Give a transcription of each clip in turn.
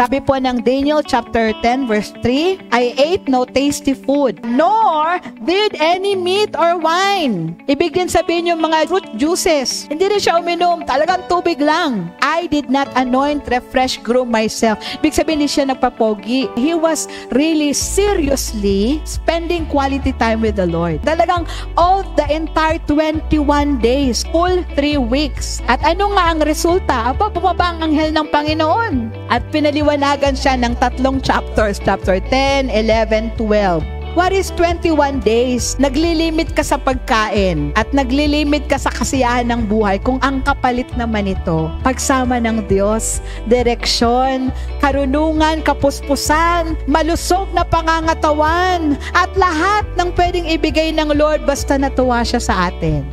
Sabi po ng Daniel chapter 10 verse 3, I ate no tasty food, nor did any meat or wine. Ibig din sabihin yung mga fruit juices. Hindi rin siya uminom, talagang tubig lang. I did not anoint, refresh, groom myself. Ibig sabihin, hindi siya nagpapogi. He was really seriously spending quality time with the Lord. Talagang all the entire 21 days, full 3 weeks. At ano nga ang resulta? Bumaba ang anghel ng Panginoon. At pinaliwanagan siya ng 3 chapters, chapter 10, 11, 12. What is 21 days? Naglilimit ka sa pagkain at naglilimit ka sa kasiyahan ng buhay kung ang kapalit naman ito, pagsama ng Diyos, direksyon, karunungan, kapuspusan, malusog na pangangatawan, at lahat ng pwedeng ibigay ng Lord basta natuwa siya sa atin.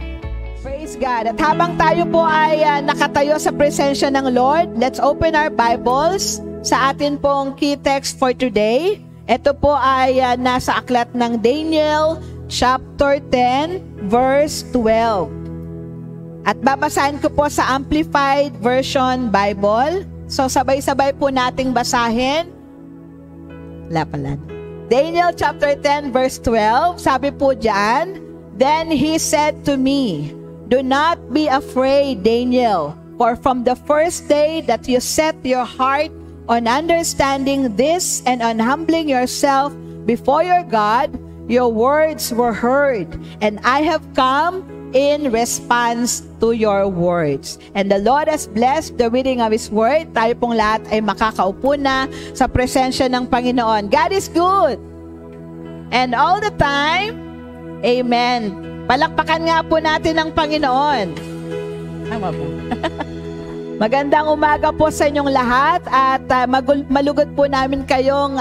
Praise God. At habang tayo po ay nakatayo sa presensya ng Lord, let's open our Bibles sa atin pong key text for today. Ito po ay nasa aklat ng Daniel chapter 10 verse 12. At babasahin ko po sa Amplified Version Bible. So sabay-sabay po nating basahin. Lapalan. Daniel chapter 10 verse 12. Sabi po diyan, Then he said to me, Do not be afraid, Daniel, for from the first day that you set your heart on understanding this and on humbling yourself before your God, your words were heard, and I have come in response to your words. And the Lord has blessed the reading of His word. Tayo pong lahat ay makakaupo na sa presensya ng Panginoon. God is good. And all the time, amen. Palakpakan nga po natin ang Panginoon. Tama po. Magandang umaga po sa inyong lahat at malugod po namin kayong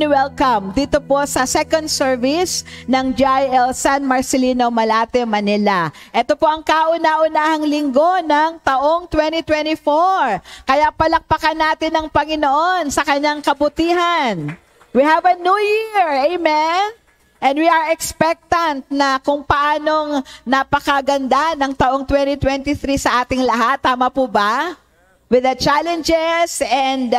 welcome dito po sa second service ng GIL San Marcelino, Malate, Manila. Ito po ang kauna-unahang linggo ng taong 2024. Kaya palakpakan natin ang Panginoon sa kanyang kabutihan. We have a new year. Amen? And we are expectant na kung paanong napakaganda ng taong 2023 sa ating lahat. Tama po ba? With the challenges and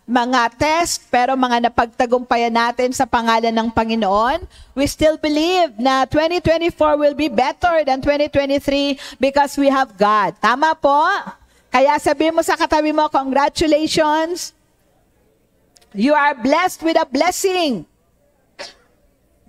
mga test, pero mga napagtagumpayan natin sa pangalan ng Panginoon, we still believe na 2024 will be better than 2023 because we have God. Tama po? Kaya sabi mo sa katabi mo, congratulations. You are blessed with a blessing.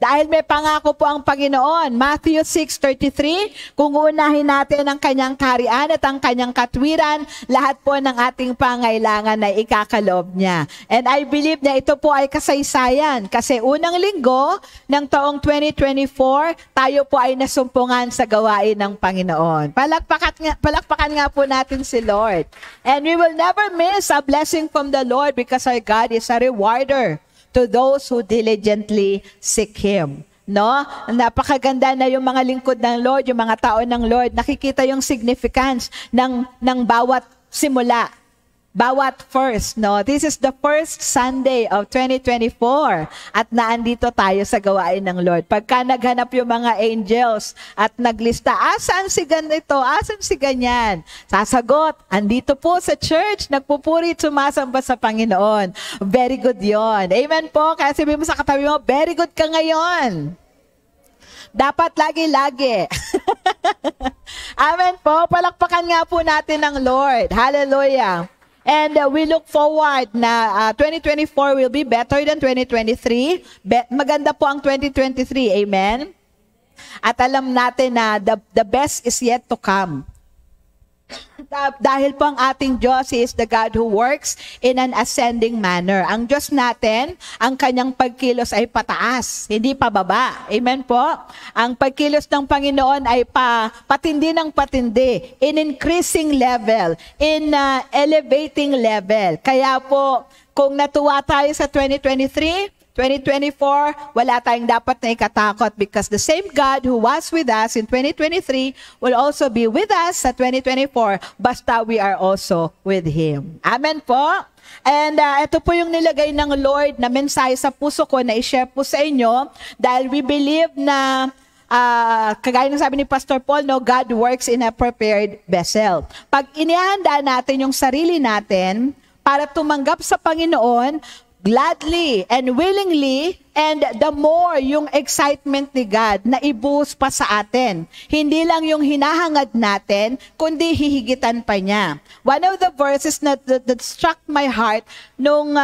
Dahil may pangako po ang Panginoon. Matthew 6:33, kung unahin natin ang kanyang kaharian at ang kanyang katwiran, lahat po ng ating pangailangan ay ikakalob niya. And I believe na ito po ay kasaysayan. Kasi unang linggo ng taong 2024, tayo po ay nasumpungan sa gawain ng Panginoon. Palakpakan nga po natin si Lord. And we will never miss a blessing from the Lord because our God is a rewarder to those who diligently seek Him. No? Napakaganda na yung mga lingkod ng Lord, yung mga tao ng Lord. Nakikita yung significance ng bawat simula. Bawat first, no? This is the first Sunday of 2024 at naandito tayo sa gawain ng Lord. Pagka naghanap yung mga angels at naglista, asan si ganito, asan si ganyan? Sasagot, andito po sa church, nagpupuri, sumasamba sa Panginoon. Very good yon. Amen po. Kaya sabihin mo sa katabi mo, very good ka ngayon. Dapat lagi-lagi. Amen po. Palakpakan nga po natin ng Lord. Hallelujah. And we look forward na 2024 will be better than 2023. Maganda po ang 2023. Amen? At alam natin na the best is yet to come. Dahil po ang ating Diyos is the God who works in an ascending manner. Ang Diyos natin, ang kanyang pagkilos ay pataas, hindi pababa. Amen po? Ang pagkilos ng Panginoon ay patindi ng patindi, in increasing level, in elevating level. Kaya po, kung natuwa tayo sa 2023, 2024, wala tayong dapat na ikatakot because the same God who was with us in 2023 will also be with us sa 2024 basta we are also with Him. Amen po? And ito po yung nilagay ng Lord na mensahe sa puso ko na i-share po sa inyo dahil we believe na kagaya ng sabi ni Pastor Paul, no, God works in a prepared vessel. Pag inihanda natin yung sarili natin para tumanggap sa Panginoon gladly and willingly, and the more yung excitement ni God na ibuhos pa sa atin. Hindi lang yung hinahangad natin, kundi hihigitan pa niya. One of the verses that struck my heart nung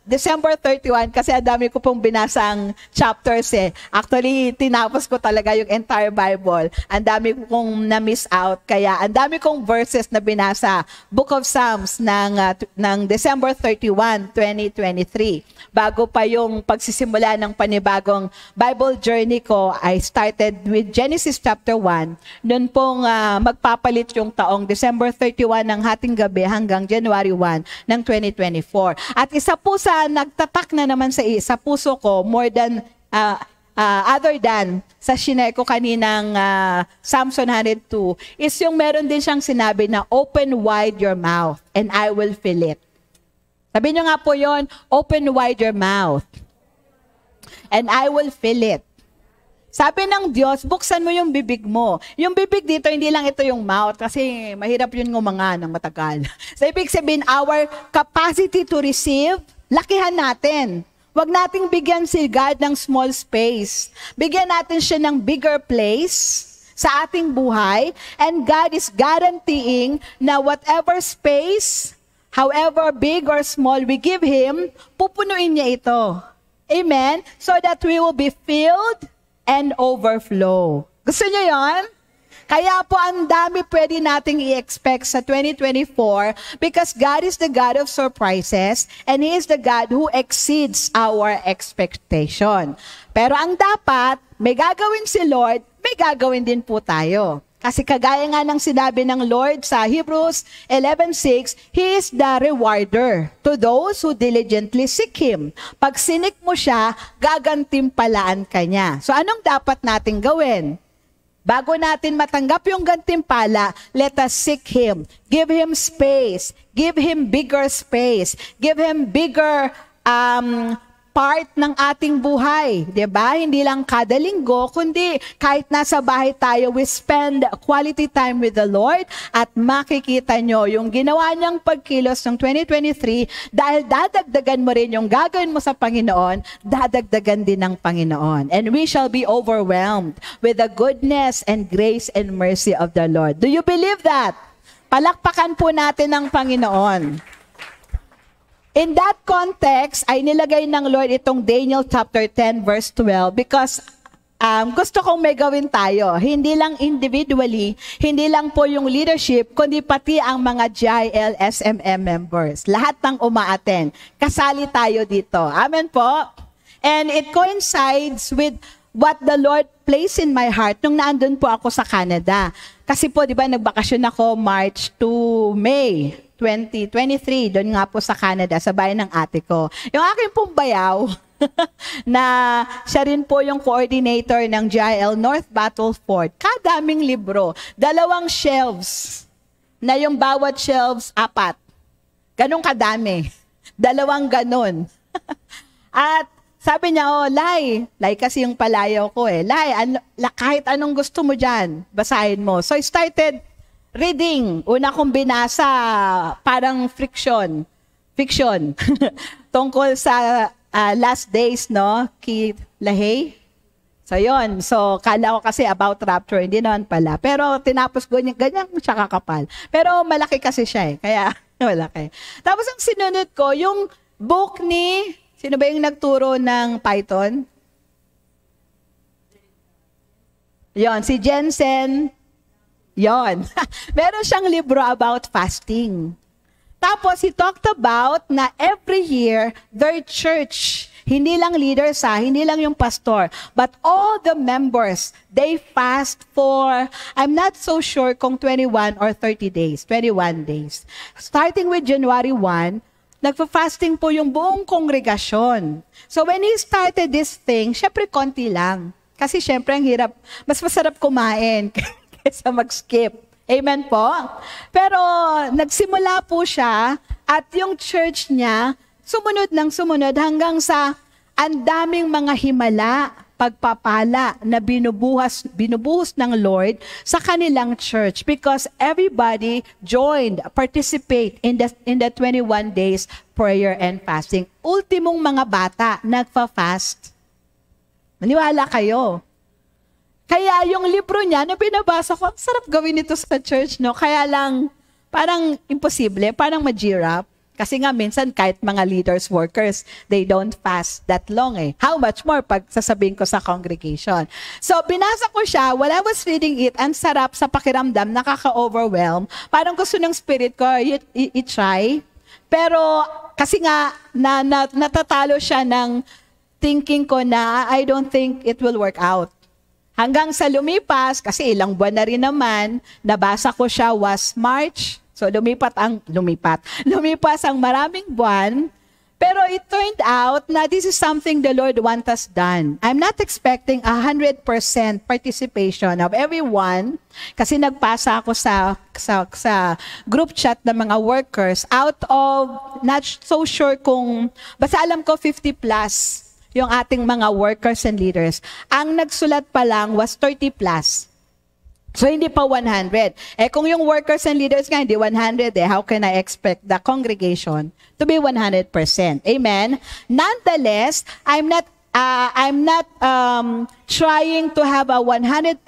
December 31, kasi ang dami ko pong binasang chapters eh. Actually, tinapos ko talaga yung entire Bible. Ang dami ko kong na-miss out. Kaya ang dami kong verses na binasa. Book of Psalms ng December 31, 2023. Bago pa yung pagsisimula ng panibagong Bible journey ko, I started with Genesis chapter 1. Noon pong magpapalit yung taong December 31 ng hating gabi hanggang January 1 ng 2024. At isa po sa nagtatak na naman sa puso ko more than other than sa shinare ko kaninang Psalms 102 is yung meron din siyang sinabi na open wide your mouth and I will fill it. Sabi niyo nga po yon, open wide your mouth and I will fill it. Sabi ng Diyos, buksan mo yung bibig mo. Yung bibig dito, hindi lang ito yung mouth kasi mahirap yun ngumanga ng matagal. So, ibig sabihin, our capacity to receive, lakihan natin. Huwag nating bigyan si God ng small space. Bigyan natin siya ng bigger place sa ating buhay. And God is guaranteeing na whatever space, however big or small we give Him, pupunuin niya ito. Amen? So that we will be filled and overflow. Gusto niyo yon? Kaya po ang dami pwede nating i-expect sa 2024 because God is the God of surprises and He is the God who exceeds our expectation. Pero ang dapat, may gagawin si Lord, may gagawin din po tayo. Kasi kagaya nga ng sinabi ng Lord sa Hebrews 11:6, He is the rewarder to those who diligently seek Him. Pag sinik mo siya, gagantimpalaan ka niya. So anong dapat nating gawin? Bago natin matanggap yung gantimpala, let us seek Him. Give Him space. Give Him bigger space. Give Him bigger part ng ating buhay. Diba? Hindi lang kada linggo, kundi kahit nasa bahay tayo, we spend quality time with the Lord at makikita nyo yung ginawa niyang pagkilos ng 2023 dahil dadagdagan mo rin yung gagawin mo sa Panginoon, dadagdagan din ng Panginoon. And we shall be overwhelmed with the goodness and grace and mercy of the Lord. Do you believe that? Palakpakan po natin ng Panginoon. In that context, ay nilagay ng Lord itong Daniel chapter 10 verse 12 because gusto kong may gawin tayo. Hindi lang individually, hindi lang po yung leadership, kundi pati ang mga GIL SMM members. Lahat ng umaattend. Kasali tayo dito. Amen po? And it coincides with what the Lord placed in my heart nung naandun po ako sa Canada. Kasi po, di ba, nagbakasyon ako March to May 2023, doon nga po sa Canada, sa bayan ng ate ko. Yung aking pong bayaw, na siya rin po yung coordinator ng GIL North Battleford. Kadaming libro, 2 shelves, na yung bawat shelves 4. Ganun kadami. 2 ganun. At sabi niya, oh, Lai kasi yung palayaw ko eh. Lai, kahit anong gusto mo dyan, basahin mo. So I started reading. Una kong binasa, parang fiction. Tungkol sa last days, no? Keith LaHaye. So, yon. So, kala ko kasi about rapture. Hindi naman pala. Pero, tinapos ko ganyan siya kakapal. Pero, malaki kasi siya eh. Kaya, malaki. Tapos, ang sinunod ko, yung book ni, sino ba yung nagturo ng Python? Yon, si Jensen. Yon. Meron siyang libro about fasting. Tapos, he talked about na every year, their church, hindi lang leaders hindi lang yung pastor, but all the members, they fast for, I'm not so sure kung 21 or 30 days, 21 days. Starting with January 1, nagpa-fasting po yung buong kongregasyon. So, when he started this thing, syempre konti lang. Kasi syempre, ang hirap, mas masarap kumain kaysa mag-skip. Amen po? Pero nagsimula po siya at yung church niya sumunod ng sumunod hanggang sa ang daming mga himala pagpapala na binubuhos ng Lord sa kanilang church because everybody joined, participate in the 21 days prayer and fasting. Ultimong mga bata nagfa-fast. Maniwala kayo. Kaya yung libro niya na binabasa ko, sarap gawin ito sa church, no? Kaya lang, parang imposible, parang majirap. Kasi nga minsan kahit mga leaders, workers, they don't fast that long eh. How much more pag sasabihin ko sa congregation. So binasa ko siya, while I was reading it, ang sarap sa pakiramdam, nakaka-overwhelm. Parang gusto ng spirit ko, i-try. Pero kasi nga, natatalo siya ng thinking ko na I don't think it will work out. Hanggang sa lumipas, kasi ilang buwan na rin naman, nabasa ko siya was March. So lumipas ang maraming buwan. Pero it turned out na this is something the Lord wants us done. I'm not expecting 100% participation of everyone kasi nagpasa ako sa group chat ng mga workers out of, not so sure kung, basta alam ko 50 plus yung ating mga workers and leaders. Ang nagsulat pa lang was 30 plus. So, hindi pa 100. Kung yung workers and leaders nga, hindi 100 how can I expect the congregation to be 100%? Amen? Nonetheless, I'm not trying to have a 100%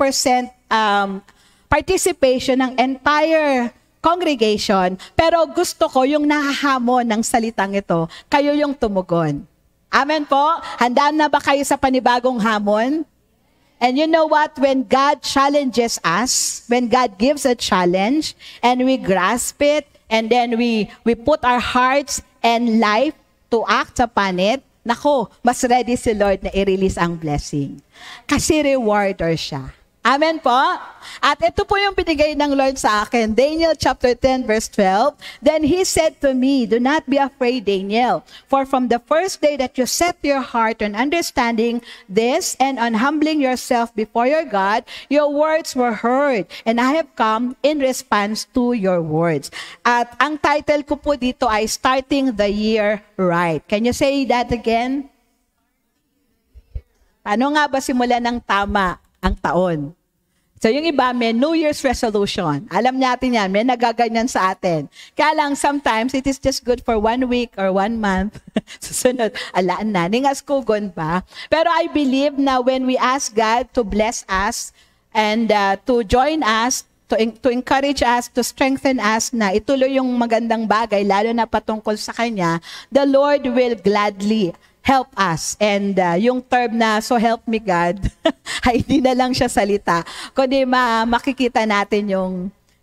participation ng entire congregation, pero gusto ko yung nahahamon ng salitang ito, kayo yung tumugon. Amen po? Handa na ba kayo sa panibagong hamon? And you know what? When God challenges us, when God gives a challenge, and we grasp it, and then we put our hearts and life to act upon it, nako, mas ready si Lord na i-release ang blessing. Kasi rewarder siya. Amen po? At ito po yung binigay ng Lord sa akin. Daniel chapter 10 verse 12. Then he said to me, do not be afraid, Daniel. For from the first day that you set your heart on understanding this and on humbling yourself before your God, your words were heard. And I have come in response to your words. At ang title ko po dito ay Starting the Year Right. Can you say that again? Paano nga ba simulan ng tama ang taon? So yung iba, may New Year's resolution. Alam natin yan, may nagaganyan sa atin. Kaya lang, sometimes, it is just good for 1 week or 1 month. Susunod, alaan na, ningaskugon pa. Pero I believe na when we ask God to bless us and to join us, to encourage us, to strengthen us na ituloy yung magandang bagay, lalo na patungkol sa Kanya, the Lord will gladly help us. And yung term na, so help me God, ay hindi na lang siya salita, kundi makikita natin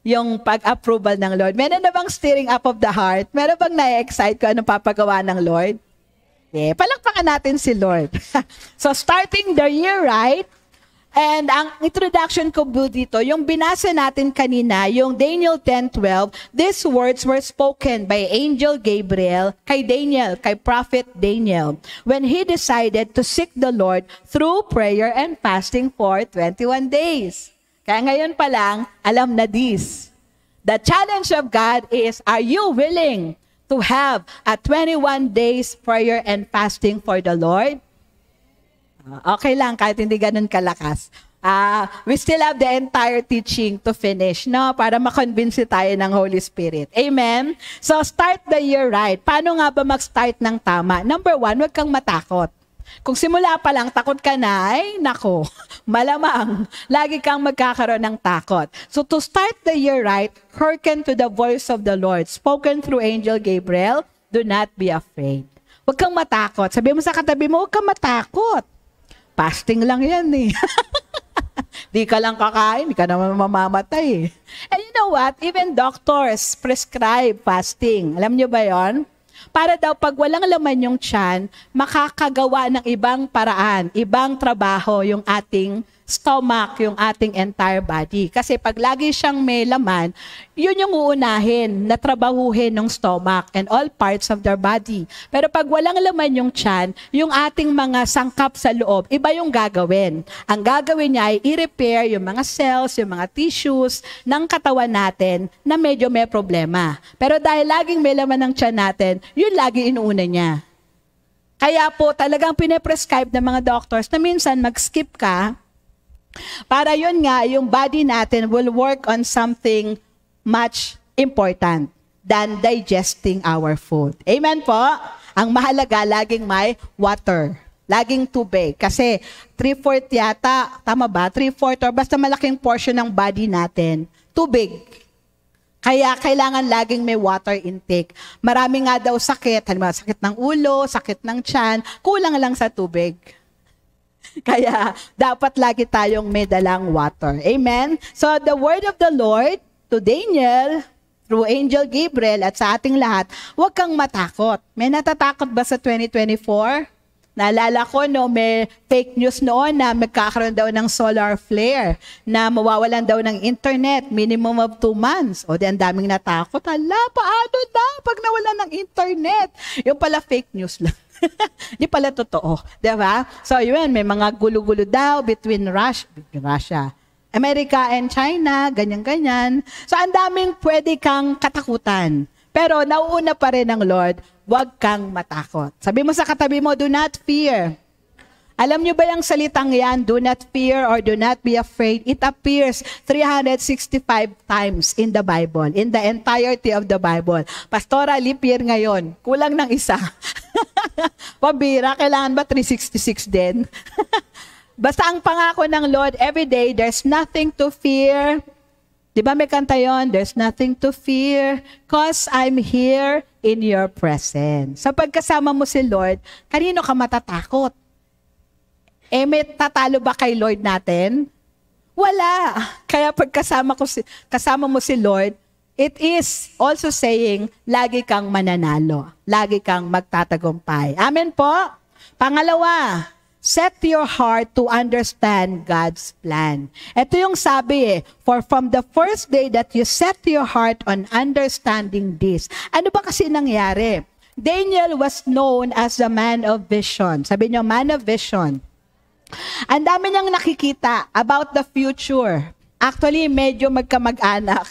yung pag-approval ng Lord. Meron na bang stirring up of the heart? Meron bang na-excite ko anong papagawa ng Lord? Palakpakan natin si Lord. So starting the year right, and ang introduction ko dito, yung binasa natin kanina, yung Daniel 10:12, these words were spoken by Angel Gabriel kay Daniel, kay Prophet Daniel, when he decided to seek the Lord through prayer and fasting for 21 days. Kaya ngayon pa lang, alam na this. The challenge of God is, are you willing to have a 21 days prayer and fasting for the Lord? Okay lang, kahit hindi ganun kalakas. We still have the entire teaching to finish, no? Para makonvince tayo ng Holy Spirit. Amen? So, start the year right. Paano nga ba mag-start ng tama? Number 1, huwag kang matakot. Kung simula pa lang, takot ka na, ay, nako, malamang, lagi kang magkakaroon ng takot. So, to start the year right, hearken to the voice of the Lord, spoken through Angel Gabriel, do not be afraid. Huwag kang matakot. Sabi mo sa katabi mo, huwag kang matakot. Fasting lang yan eh. Di ka lang kakain, di ka naman mamamatay eh. And you know what? Even doctors prescribe fasting. Alam nyo ba yon? Para daw pag walang laman yung tiyan, makakagawa ng ibang paraan, ibang trabaho yung ating stomach, yung ating entire body. Kasi pag lagi siyang may laman, yun yung uunahin na trabahuhin ng stomach and all parts of their body. Pero pag walang laman yung tiyan, yung ating mga sangkap sa loob, iba yung gagawin. Ang gagawin niya ay i-repair yung mga cells, yung mga tissues ng katawan natin na medyo may problema. Pero dahil laging may laman ng tiyan natin, yun lagi inuuna niya. Kaya po talagang pine-prescribe ng mga doctors na minsan mag-skip ka para yun nga, yung body natin will work on something much important than digesting our food. Amen po? Ang mahalaga, laging may water. Laging tubig. Kasi 3/4 yata, tama ba? 3/4 or basta malaking portion ng body natin, tubig. Kaya kailangan laging may water intake. Marami nga daw sakit, halimbawa sakit ng ulo, sakit ng tiyan, kulang lang sa tubig. Kaya dapat lagi tayong may dalang water. Amen? So the word of the Lord to Daniel, through Angel Gabriel at sa ating lahat, huwag kang matakot. May natatakot ba sa 2024? Naalala ko, no, may fake news noon na magkakaroon daw ng solar flare, na mawawalan daw ng internet, minimum of 2 months. O di ang daming natakot. Hala, paano na pag nawalan ng internet? Yung pala fake news lang. Di pala totoo. Diba? So yun, may mga gulo-gulo daw between Russia, America and China, ganyan-ganyan. So ang daming pwede kang katakutan. Pero nauuna pa rin ng Lord, huwag kang matakot. Sabi mo sa katabi mo, do not fear. Alam nyo ba yung salitang yan, do not fear or do not be afraid? It appears 365 times in the Bible, in the entirety of the Bible. Pastora, leap year ngayon. Kulang ng isa. Pabira, kailangan ba 366 din? Basta ang pangako ng Lord, every day, there's nothing to fear. Di ba may kanta yun? There's nothing to fear cause I'm here in your presence. Sa pagkasama mo si Lord, kanino ka matatakot? Eh, may tatalo ba kay Lord natin? Wala. Kaya kasama mo si Lord, it is also saying, lagi kang mananalo. Lagi kang magtatagumpay. Amen po? Pangalawa, set your heart to understand God's plan. Ito yung sabi for from the first day that you set your heart on understanding this. Ano ba kasi nangyari? Daniel was known as the man of vision. Sabi niyo, man of vision. Ang dami niyang nakikita about the future. Actually, medyo magkamag-anak.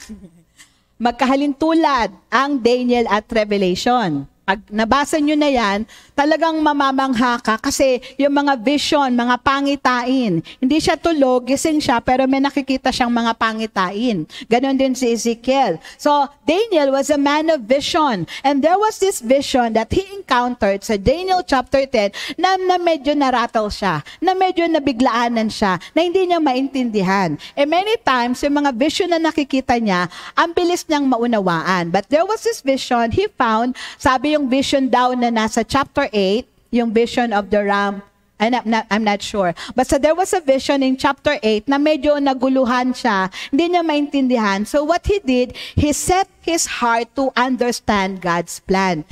Magkahalintulad ang Daniel at Revelation. Pag nabasa nyo na yan, talagang mamamangha ka kasi yung mga vision, mga pangitain, hindi siya tulog, gising siya, pero may nakikita siyang mga pangitain. Ganon din si Ezekiel. So, Daniel was a man of vision. And there was this vision that he encountered sa Daniel chapter 10 na medyo narattle siya, na medyo nabiglaanan siya, na hindi niya maintindihan. And many times, yung mga vision na nakikita niya, ang bilis niyang maunawaan. But there was this vision he found, sabi yung vision daw na nasa chapter 8, yung vision of the ram, I'm not sure. Basta there was a vision in chapter 8 na medyo naguluhan siya, hindi niya maintindihan. So what he did, he set his heart to understand God's plan.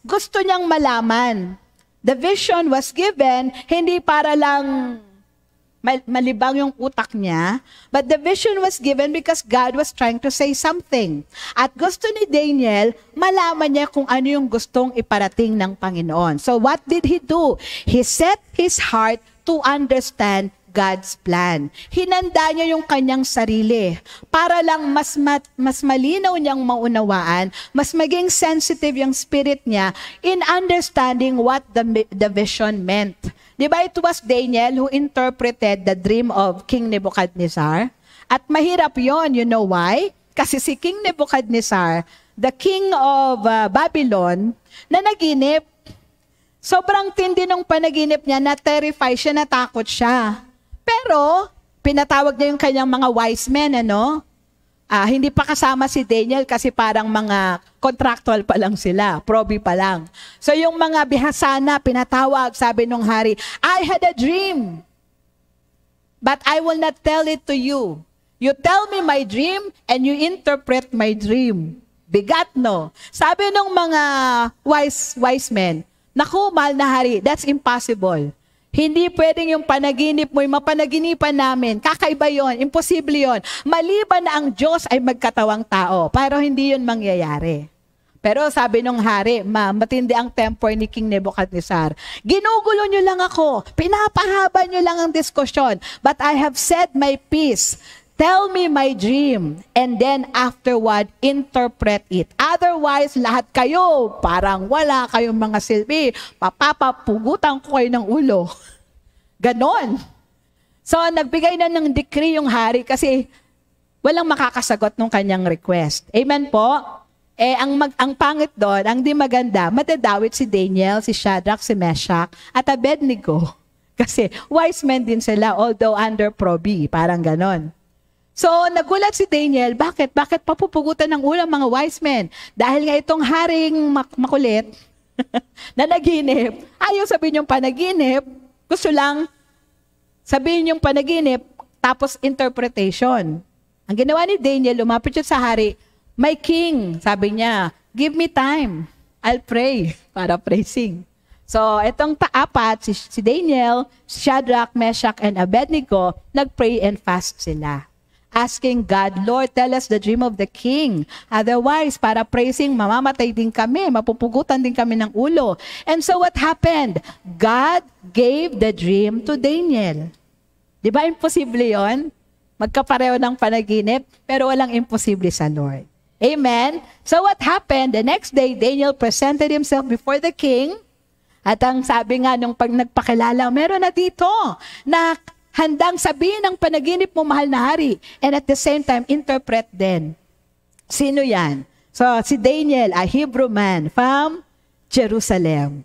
Gusto niyang malaman. The vision was given, hindi para lang malibang yung utak niya, but the vision was given because God was trying to say something. At gusto ni Daniel, malaman niya kung ano yung gustong iparating ng Panginoon. So what did he do? He set his heart to understand God's plan. Hinanda niya yung kanyang sarili para lang mas malinaw niyang maunawaan, mas maging sensitive yung spirit niya in understanding what the vision meant. Diba it was Daniel who interpreted the dream of King Nebuchadnezzar? At mahirap yon, you know why? Kasi si King Nebuchadnezzar, the king of Babylon, na naginip, sobrang tindi ng panaginip niya, na-terrify siya, natakot siya. Pero, pinatawag niya yung kanyang mga wise men, ano? Hindi pa kasama si Daniel kasi parang mga contractual pa lang sila, proby pa lang. So yung mga bihasana, pinatawag, sabi nung hari, I had a dream, but I will not tell it to you. You tell me my dream and you interpret my dream. Bigat, no? Sabi nung mga wise men, naku, mahal na hari, that's impossible. Hindi pwedeng yung panaginip mo, yung mapanaginipan namin. Kakaiba yon, imposible yon. Maliban na ang Diyos ay magkatawang tao. Pero hindi yun mangyayari. Pero sabi nung hari, matindi ang temper ni King Nebuchadnezzar. Ginugulo nyo lang ako. Pinapahaba nyo lang ang diskusyon. But I have said my piece. Tell me my dream, and then afterward, interpret it. Otherwise, lahat kayo, parang wala kayong mga silbi. Papapugutan ko kayo ng ulo. Ganon. So, nagbigay na ng decree yung hari kasi walang makakasagot ng kanyang request. Amen po? Ang pangit doon, ang di maganda, matadawit si Daniel, si Shadrach, si Meshach, at Abednego. Kasi wise men din sila, although under probi, parang ganon. So, nagulat si Daniel, bakit? Bakit papupugutan ng ulo mga wise men? Dahil nga itong haring makulit na naginip, ayaw sabihin yung panaginip, gusto lang sabihin yung panaginip, tapos interpretation. Ang ginawa ni Daniel, lumapit siya sa hari, my king, sabi niya, give me time, I'll pray, para praising. So, itong apat, si Daniel, Shadrach, Meshach, and Abednego, nag-pray and fast sila. Asking God, Lord, tell us the dream of the king. Otherwise, para praising, mamamatay din kami, mapupugutan din kami ng ulo. And so what happened? God gave the dream to Daniel. Di ba imposible yon? Magkapareho ng panaginip, pero walang imposible sa Lord. Amen? So what happened? The next day, Daniel presented himself before the king. At ang sabi nga nung pag nagpakilala, meron na dito na handang sabihin ang panaginip mo, mahal na hari. And at the same time, interpret din. Sino yan? So, si Daniel, a Hebrew man from Jerusalem.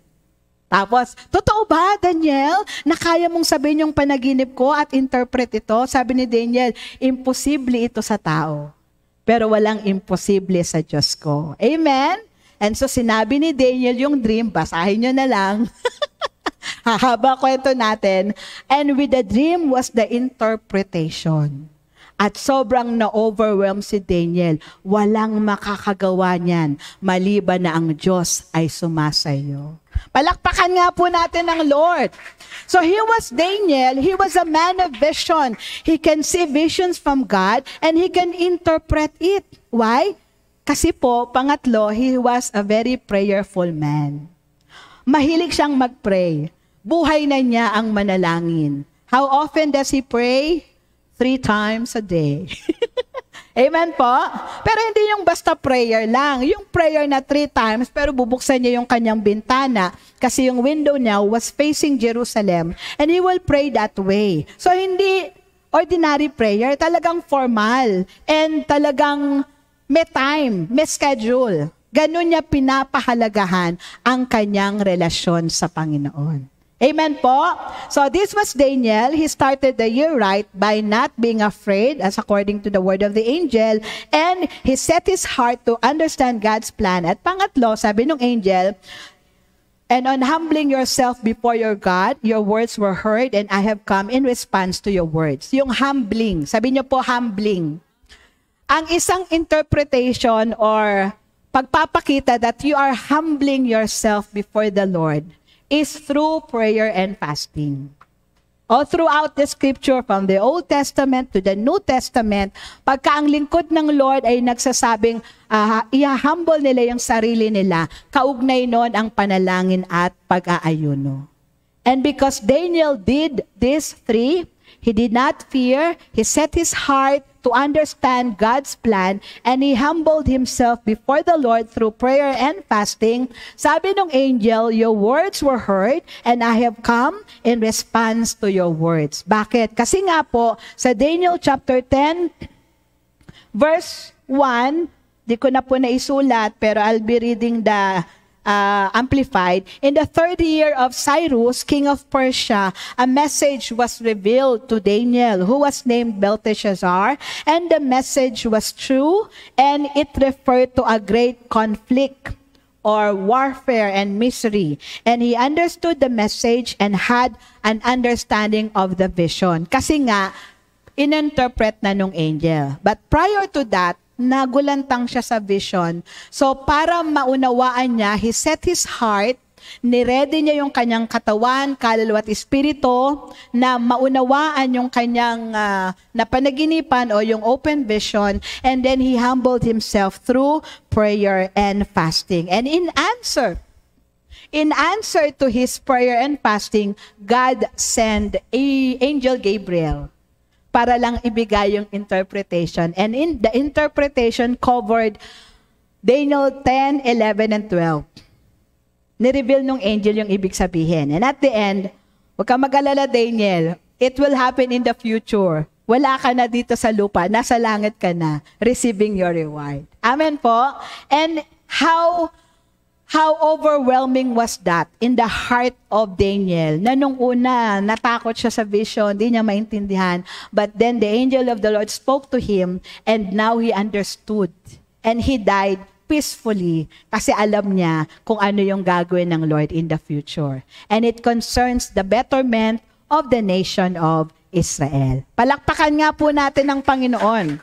Tapos, totoo ba, Daniel, na kaya mong sabihin yung panaginip ko at interpret ito? Sabi ni Daniel, imposible ito sa tao. Pero walang imposible sa Diyos ko. Amen? And so, sinabi ni Daniel yung dream, basahin nyo na lang. Hahaba kwento natin. And with the dream was the interpretation. At sobrang na-overwhelm si Daniel. Walang makakagawa niyan maliban na ang Diyos ay sumasayo. Palakpakan nga po natin ang Lord. So he was Daniel. He was a man of vision. He can see visions from God and he can interpret it. Why? Kasi po, pangatlo, he was a very prayerful man. Mahilig siyang mag-pray. Buhay na niya ang manalangin. How often does he pray? 3 times a day. Amen po? Pero hindi yung basta prayer lang. Yung prayer na 3 times, pero bubuksan niya yung kanyang bintana kasi yung window niya was facing Jerusalem. And he will pray that way. So hindi ordinary prayer, talagang formal. And talagang may time, may schedule. Ganun niya pinapahalagahan ang kanyang relasyon sa Panginoon. Amen po? So this was Daniel. He started the year right by not being afraid as according to the word of the angel. And he set his heart to understand God's plan. At pangatlo, sabi ng angel, and on humbling yourself before your God, your words were heard and I have come in response to your words. Yung humbling, sabi niyo po humbling. Ang isang interpretation or pagpapakita that you are humbling yourself before the Lord is through prayer and fasting. All throughout the scripture, from the Old Testament to the New Testament, pagka ang lingkod ng Lord ay nagsasabing, i-humble nila yung sarili nila, kaugnay nun ang panalangin at pag-aayuno. And because Daniel did these 3, he did not fear, he set his heart to understand God's plan, and he humbled himself before the Lord through prayer and fasting. Sabi ng angel, your words were heard, and I have come in response to your words. Bakit? Kasi nga po, sa Daniel chapter 10, verse 1, di ko na po naisulat, pero I'll be reading the Amplified. In the 3rd year of Cyrus, king of Persia, a message was revealed to Daniel, who was named Belteshazzar, and the message was true, and it referred to a great conflict or warfare and misery. And he understood the message and had an understanding of the vision. Kasi nga, ininterpret na nung angel. But prior to that, nagulantang siya sa vision. So, para maunawaan niya, he set his heart, niredy niya yung kanyang katawan, kaluluwa at espiritu, na maunawaan yung kanyang napanaginipan o yung open vision, and then he humbled himself through prayer and fasting. And in answer to his prayer and fasting, God sent Angel Gabriel. para lang ibigay yung interpretation. And in the interpretation covered Daniel 10, 11, and 12. Nireveal nung angel yung ibig sabihin. And at the end, huwag kang mag-alala, Daniel, it will happen in the future. Wala ka na dito sa lupa, nasa langit ka na, receiving your reward. Amen po? And how overwhelming was that in the heart of Daniel, na nung una, natakot siya sa vision, di niya maintindihan, but then the angel of the Lord spoke to him, and now he understood. And he died peacefully, kasi alam niya kung ano yung gagawin ng Lord in the future. And it concerns the betterment of the nation of Israel. Palakpakan nga po natin ang Panginoon.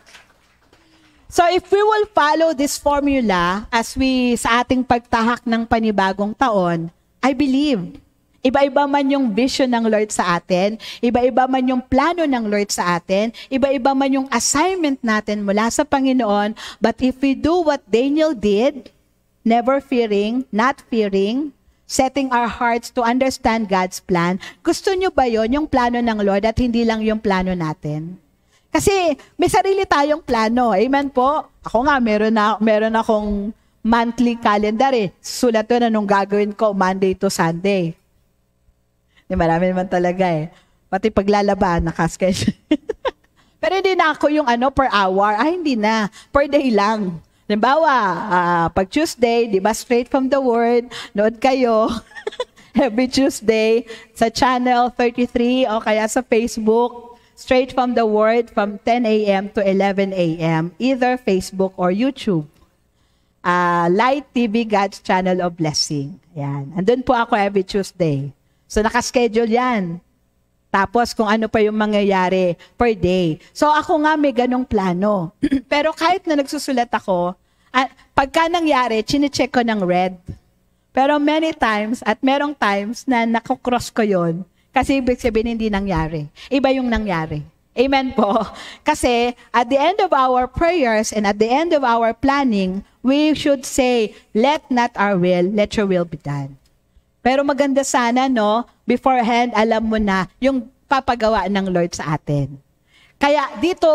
So if we will follow this formula as we sa ating pagtahak ng panibagong taon, I believe, iba-iba man yung vision ng Lord sa atin, iba-iba man yung plano ng Lord sa atin, iba-iba man yung assignment natin mula sa Panginoon, but if we do what Daniel did, never fearing, not fearing, setting our hearts to understand God's plan, gusto nyo ba yon yung plano ng Lord at hindi lang yung plano natin? Kasi may sarili tayong plano. Amen po? Ako nga, meron akong monthly calendar eh. Sulat ko na nung gagawin ko Monday to Sunday. Marami naman talaga eh. Pati paglalaban, nakaschedule. Pero hindi na ako yung per hour. Hindi na. Per day lang. Halimbawa, pag Tuesday, di ba straight from the Word, nood kayo. Every Tuesday sa Channel 33 o kaya sa Facebook. Straight from the Word from 10 a.m. to 11 a.m. Either Facebook or YouTube. Light TV, God's Channel of Blessing. Yan. Andun po ako every Tuesday. So nakaschedule yan. Tapos kung ano pa yung mangyayari per day. So ako nga may ganong plano. Pero kahit na nagsusulat ako, pagka nangyari, chinecheck ko ng red. Pero many times, at merong times na nakukross ko yon. Kasi ibig sabihin hindi nangyari. Iba yung nangyari. Amen po. Kasi at the end of our prayers and at the end of our planning, we should say, let not our will, let your will be done. Pero maganda sana, no, beforehand, alam mo na yung papagawa ng Lord sa atin. Kaya dito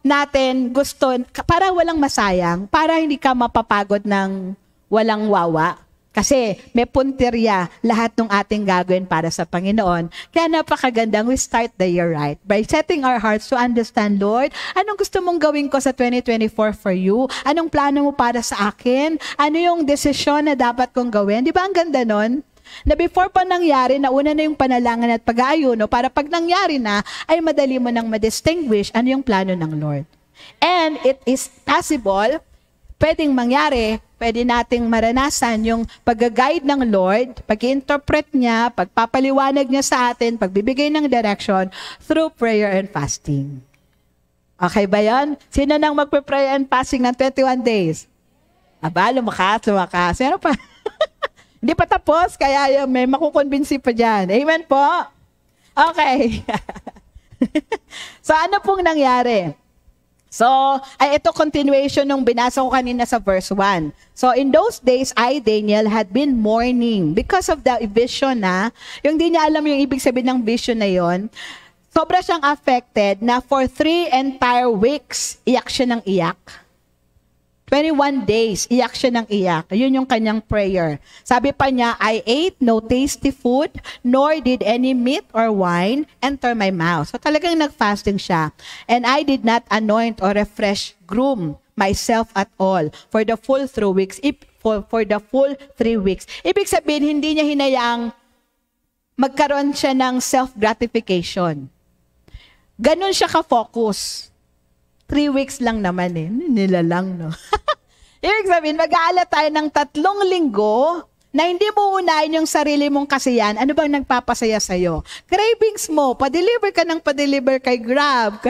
natin gusto, para walang masayang, para hindi ka mapapagod ng walang wawa. Kasi may punteriya lahat ng ating gagawin para sa Panginoon. Kaya napakagandang we start the year right by setting our hearts to understand, Lord, anong gusto mong gawin ko sa 2024 for you? Anong plano mo para sa akin? Ano yung desisyon na dapat kong gawin? Di ba ang ganda nun? Na before pa nangyari, nauna na yung panalangin at pag-aayuno para pag nangyari na, ay madali mo nang ma-distinguish ano yung plano ng Lord. And it is possible, pwedeng mangyari, pwede nating maranasan yung pag-guide ng Lord, pag-interpret niya, pagpapaliwanag niya sa atin, pagbibigay ng direction through prayer and fasting. Okay ba yan? Sino nang magpe-prayer and fasting ng 21 days? Aba, lumakas. Sino pa? Hindi pa tapos, kaya may makukonbinsi pa dyan. Amen po? Okay. So, ano pong nangyari? So, ito continuation nung binasa ko kanina sa verse 1. So, in those days, Daniel, had been mourning because of the vision na, yung di niya alam yung ibig sabihin ng vision na yon. Sobra siyang affected na for 3 entire weeks, iyak siya ng iyak. 21 days, iyak siya ng iyak. Yun yung kanyang prayer. Sabi pa niya, I ate no tasty food, nor did any meat or wine enter my mouth. So talagang nag-fasting siya. And I did not anoint or groom myself at all for the full 3 weeks. For the full 3 weeks. Ibig sabihin, hindi niya hinayaang magkaroon siya ng self-gratification. Ganun siya ka-focus. 3 weeks lang naman eh. Nilalang, no? Ibig sabihin, mag-aalat tayo ng 3 linggo na hindi mo unahin yung sarili mong kasiyan. Ano bang nagpapasaya sa'yo? Cravings mo. Pa-deliver ka ng pa-deliver kay Grab.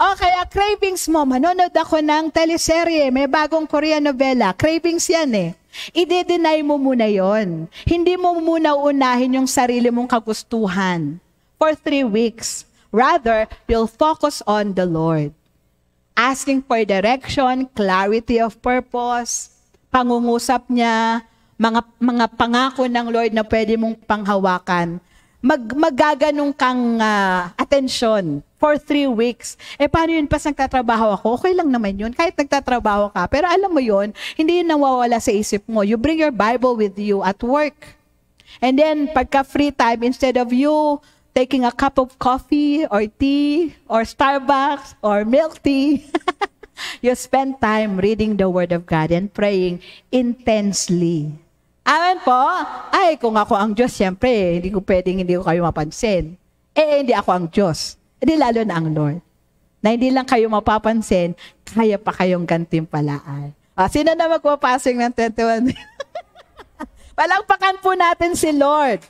O kaya cravings mo. Manonood ako ng teleserye. May bagong Korean novela. Cravings yan eh. I-deny mo muna yon. Hindi mo muna unahin yung sarili mong kagustuhan for 3 weeks. Rather, you'll focus on the Lord. Asking for direction, clarity of purpose, pangungusap niya, mga pangako ng Lord na pwede mong panghawakan. Magaganong kang atensyon for 3 weeks. Paano yun? Pas nagtatrabaho ako, okay lang naman yun. Kahit nagtatrabaho ka. Pero alam mo yun, hindi yun nawawala sa isip mo. You bring your Bible with you at work. And then, pagka free time, instead of you taking a cup of coffee or tea or Starbucks or milk tea, you spend time reading the Word of God and praying intensely. Amen po? Ay, kung ako ang Diyos, siyempre, hindi ko kayo mapansin. Hindi ako ang Diyos. Hindi lalo na ang Lord. Na hindi lang kayo mapapansin, kaya pa kayong gantimpalaan. Sino na magpapasing ng 21? Palakpakan po natin si Lord.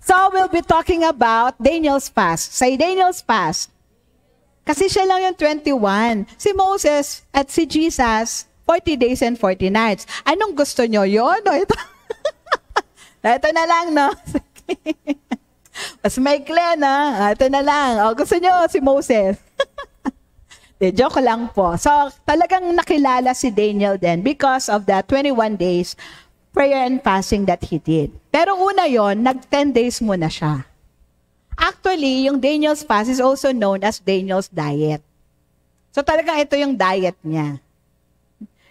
So, we'll be talking about Daniel's fast. Say Daniel's fast. Kasi siya lang yung 21. Si Moses at si Jesus, 40 days and 40 nights. Anong gusto nyo? Yun o ito? Ito na lang, no? Mas maikli, no? Ito na lang. O, gusto nyo si Moses. Joke lang po. So, talagang nakilala si Daniel then because of the 21 days prayer and fasting that he did. Pero una yon, nag-10 days muna siya. Actually, yung Daniel's fast is also known as Daniel's diet. So, talagang ito yung diet niya.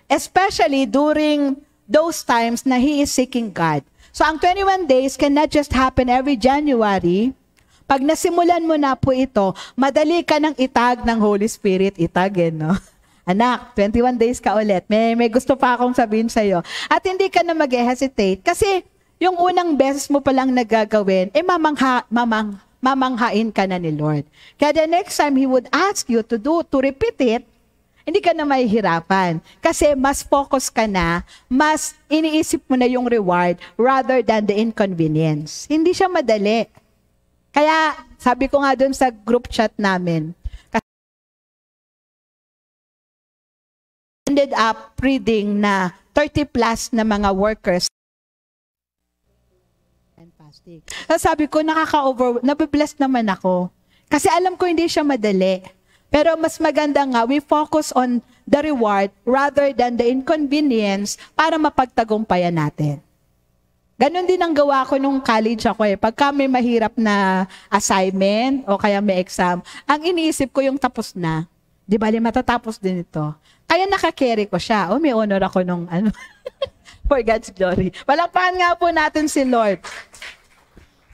Especially during those times na he is seeking God. So, ang 21 days cannot just happen every January. Pag nasimulan mo na po ito, madali ka ng itag ng Holy Spirit. Itag, no? Anak, 21 days ka ulit. May gusto pa akong sabihin sa'yo. At hindi ka na mag-hesitate. Kasi yung unang beses mo palang nagagawin, mamanghain ka na ni Lord. Kaya the next time He would ask you to repeat it, hindi ka na mahihirapan. Kasi mas focus ka na, mas iniisip mo na yung reward rather than the inconvenience. Hindi siya madali. Kaya sabi ko nga dun sa group chat namin, ended up reading na 30 plus na mga workers and fasting. So sabi ko, nabibless naman ako. Kasi alam ko hindi siya madali. Pero mas maganda nga, we focus on the reward rather than the inconvenience para mapagtagumpayan natin. Ganon din ang gawa ko nung college ako eh. Pagka may mahirap na assignment o kaya may exam, ang iniisip ko yung tapos na. Di ba, matatapos din ito. Kaya nakakarry ko siya. May honor ako nung for God's glory. Palakpakan nga po natin si Lord.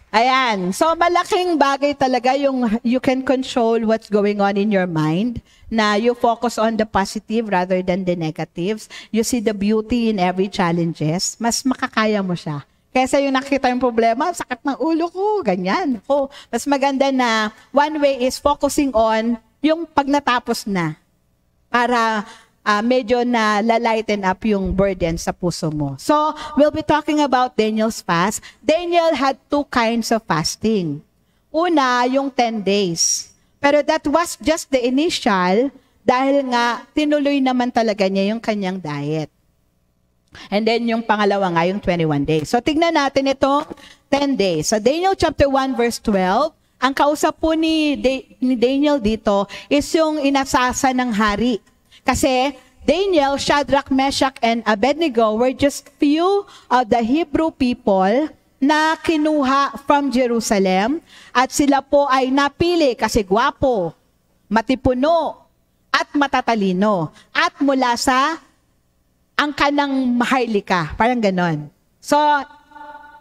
Ayan. So, malaking bagay talaga yung you can control what's going on in your mind, na you focus on the positive rather than the negatives. You see the beauty in every challenges. Mas makakaya mo siya. Kaysa yung nakita yung problema, sakit ng ulo ko, ganyan. Mas maganda na one way is focusing on yung pag natapos na. Para medyo na lalighten up yung burden sa puso mo. So, we'll be talking about Daniel's fast. Daniel had 2 kinds of fasting. Una, yung 10 days. Pero that was just the initial dahil nga tinuloy naman talaga niya yung kanyang diet. And then yung pangalawa nga, yung 21 days. So, tignan natin ito, 10 days. So, Daniel chapter 1 verse 12, ang kausap po ni Daniel dito is yung inasasa ng hari. Kasi Daniel, Shadrach, Meshach, and Abednego were just few of the Hebrew people na kinuha from Jerusalem at sila po ay napili kasi gwapo, matipuno, at matatalino at mula sa angkanang maharlika, parang ganon. So,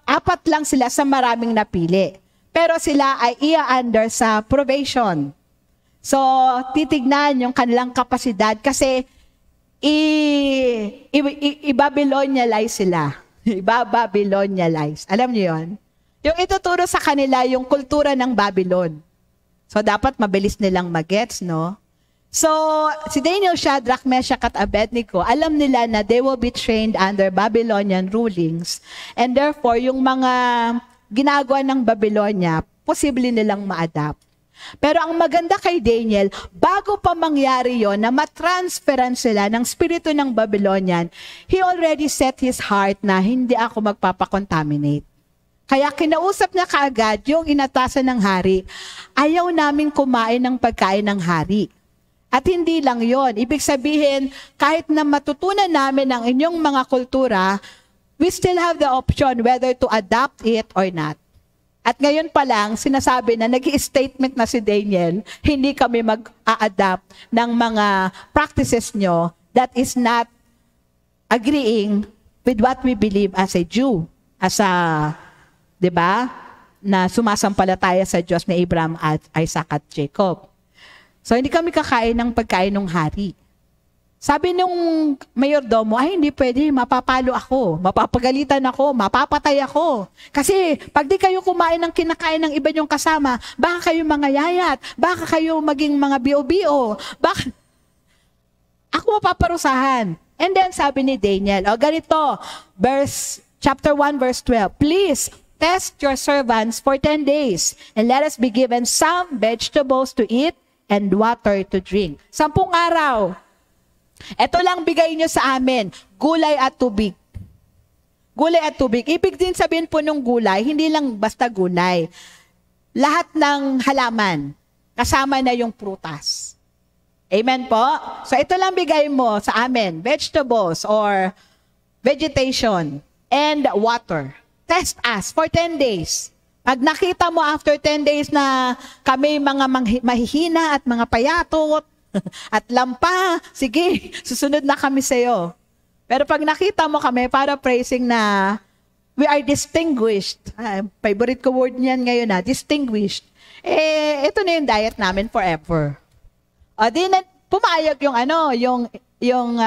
4 lang sila sa maraming napili. Pero sila ay ia-under sa probation. So, titignan yung kanilang kapasidad kasi i-Babylonialize sila. I-Babylonialize. Alam niyo yun? Yung ituturo sa kanila yung kultura ng Babylon. So, dapat mabilis nilang magets, no? So, si Daniel, Shadrach, Meshach, at Abednego, alam nila na they will be trained under Babylonian rulings. And therefore, yung mga ginagawa ng Babylonia, posible nilang ma-adapt. Pero ang maganda kay Daniel, bago pa mangyari yon na matransferan sila ng spirito ng Babylonian, he already set his heart na hindi ako magpapakontaminate. Kaya kinausap niya kaagad yung inatasan ng hari, ayaw naming kumain ng pagkain ng hari. At hindi lang yon, ibig sabihin, kahit na matutunan namin ang inyong mga kultura, we still have the option whether to adopt it or not. At ngayon pa lang, sinasabi na nag-i-statement na si Daniel, hindi kami mag-a-adapt ng mga practices nyo that is not agreeing with what we believe as a Jew. As a, di ba, na sumasampalataya sa Diyos ni Abraham at Isaac at Jacob. So, hindi kami kakain ng pagkain ng hari. Sabi nung mayordomo, ay hindi pwede, mapapalo ako, mapapagalitan ako, mapapatay ako. Kasi pag di kayo kumain ng kinakain ng iba niyong kasama, baka kayo mga yayat, baka kayo maging mga bio-bio, baka ako mapaparusahan. And then sabi ni Daniel, ganito, chapter 1 verse 12, please test your servants for 10 days and let us be given some vegetables to eat and water to drink. 10 araw. Ito lang bigay nyo sa amin, gulay at tubig. Gulay at tubig. Ibig din sabihin po ng gulay, hindi lang basta gulay. Lahat ng halaman, kasama na yung prutas. Amen po? So ito lang bigay mo sa amin, vegetables or vegetation and water. Test us for 10 days. Pag nakita mo after 10 days na kami mga mahihina at mga payatot, at lampa, sige, susunod na kami sa iyo. Pero pag nakita mo kami, para praising na we are distinguished. Favorite ko word niyan ngayon distinguished. Ito na yung diet namin forever. Di na, pumayag yung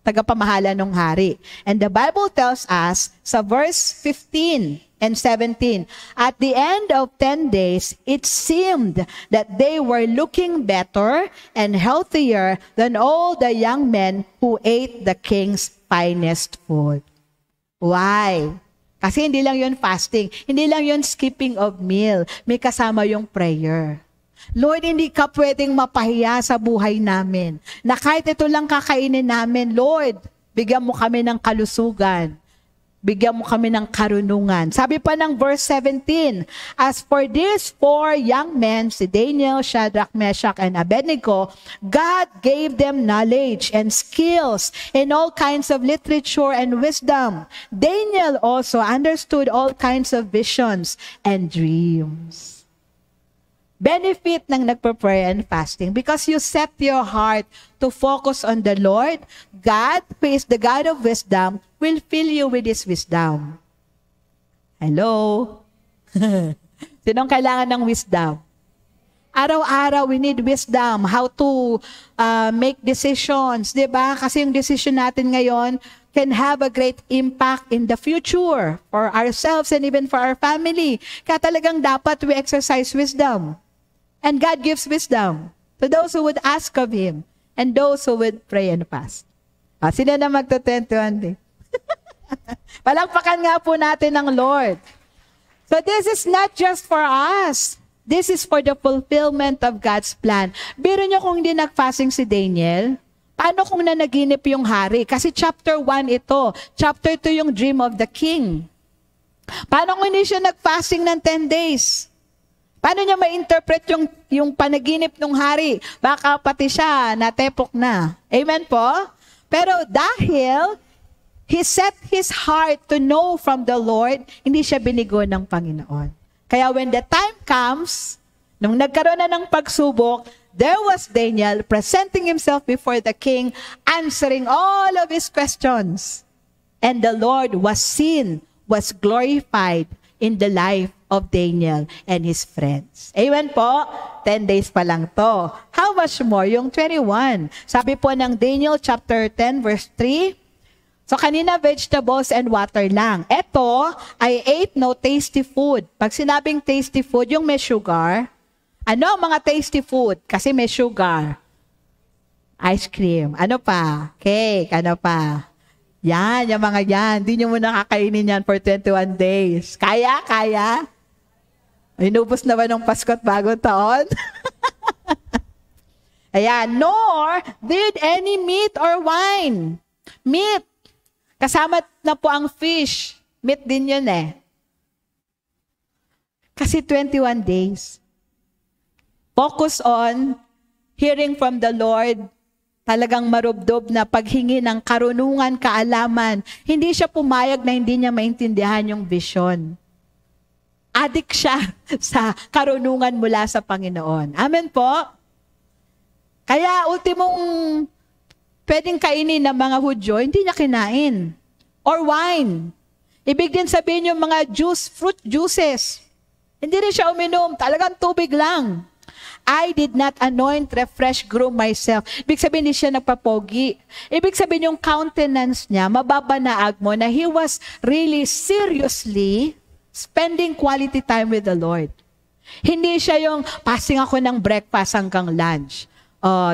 tagapamahala ng hari. And the Bible tells us sa verse 15 and 17, at the end of 10 days, it seemed that they were looking better and healthier than all the young men who ate the king's finest food. Why? Kasi hindi lang yun fasting, hindi lang yun skipping of meal, may kasama yung prayer. Lord, hindi ka pwedeng mapahiya sa buhay namin, na kahit ito lang kakainin namin, Lord, bigyan mo kami ng kalusugan. Bigyan mo kami ng karunungan. Sabi pa ng verse 17, as for these 4 young men, si Daniel, Shadrach, Meshach, and Abednego, God gave them knowledge and skills in all kinds of literature and wisdom. Daniel also understood all kinds of visions and dreams. Benefit ng nagpa-prayer and fasting because you set your heart to focus on the Lord. God, who is the God of wisdom, will fill you with His wisdom. Hello? Sinong kailangan ng wisdom? Araw-araw, we need wisdom. How to make decisions, di ba? Kasi yung decision natin ngayon can have a great impact in the future for ourselves and even for our family. Kaya talagang dapat we exercise wisdom. And God gives wisdom to those who would ask of Him and those who would pray and fast. Sino na magto-21 Palakpakan nga po natin ng Lord. So this is not just for us. This is for the fulfillment of God's plan. Biro nyo kung hindi nag-fasting si Daniel, paano kung nanaginip yung hari? Kasi chapter 1 ito. Chapter 2 yung dream of the king. Paano kung hindi siya nag-fasting ng 10 days? Paano niya ma-interpret yung panaginip ng hari? Baka pati siya natepok na. Amen po? Pero dahil he set his heart to know from the Lord, hindi siya binigo ng Panginoon. Kaya when the time comes, nung nagkaroon na ng pagsubok, there was Daniel presenting himself before the king, answering all of his questions. And the Lord was seen, was glorified in the life of Daniel and his friends. Amen po? 10 days pa lang to. How much more? Yung 21. Sabi po ng Daniel chapter 10 verse 3, so kanina vegetables and water lang. Ito, I ate no tasty food. Pag sinabing tasty food, yung may sugar. Ano ang mga tasty food? Kasi may sugar. Ice cream. Ano pa? Cake. Ano pa? Yan, yung mga yan. Hindi nyo muna kakainin yan for 21 days. Kaya? Kaya? Inubos na ba ng Pasko at Bagong Taon? Ayan. Nor did any meat or wine. Meat. Kasama na po ang fish. Meat din yun eh. Kasi 21 days. Focus on hearing from the Lord. Talagang marubdob na paghingi ng karunungan, kaalaman. Hindi siya pumayag na hindi niya maintindihan yung vision. addict siya sa karunungan mula sa Panginoon. Amen po? Kaya ultimong pwedeng kainin ng mga Hudyo, hindi niya kinain. Or wine. Ibig din sabihin yung mga fruit juices. Hindi rin siya uminom, talagang tubig lang. I did not anoint, refresh, groom myself. Ibig sabihin, hindi siya nagpapogi. Ibig sabihin, yung countenance niya, mababanaag mo na he was really seriously spending quality time with the Lord. Hindi siya yung passing ako ng breakfast hanggang lunch.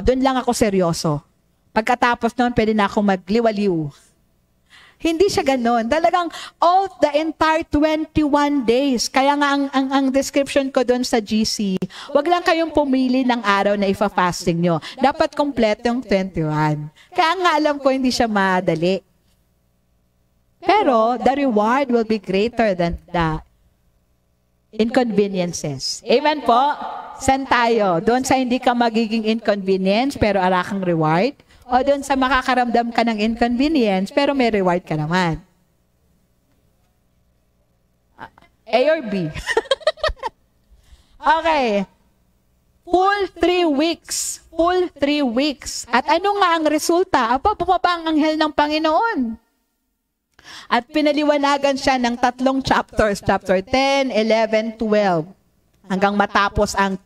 Doon lang ako seryoso. Pagkatapos noon, pwede na ako magliwaliw. Hindi siya ganon. Talagang all the entire 21 days. Kaya nga ang description ko doon sa GC, wag lang kayong pumili ng araw na ifa-fasting nyo. Dapat kompleto yung 21. Kaya nga alam ko hindi siya madali. Pero the reward will be greater than the inconveniences. Amen po? Saan tayo? Doon sa hindi ka magiging inconvenience pero arakang reward? O doon sa makakaramdam ka ng inconvenience, pero may reward ka naman. A or B? Okay. Full 3 weeks. Full 3 weeks. At ano nga ang resulta? Bumaba ang anghel ng Panginoon. At pinaliwanagan siya ng 3 chapters. Chapter 10, 11, 12. Hanggang matapos ang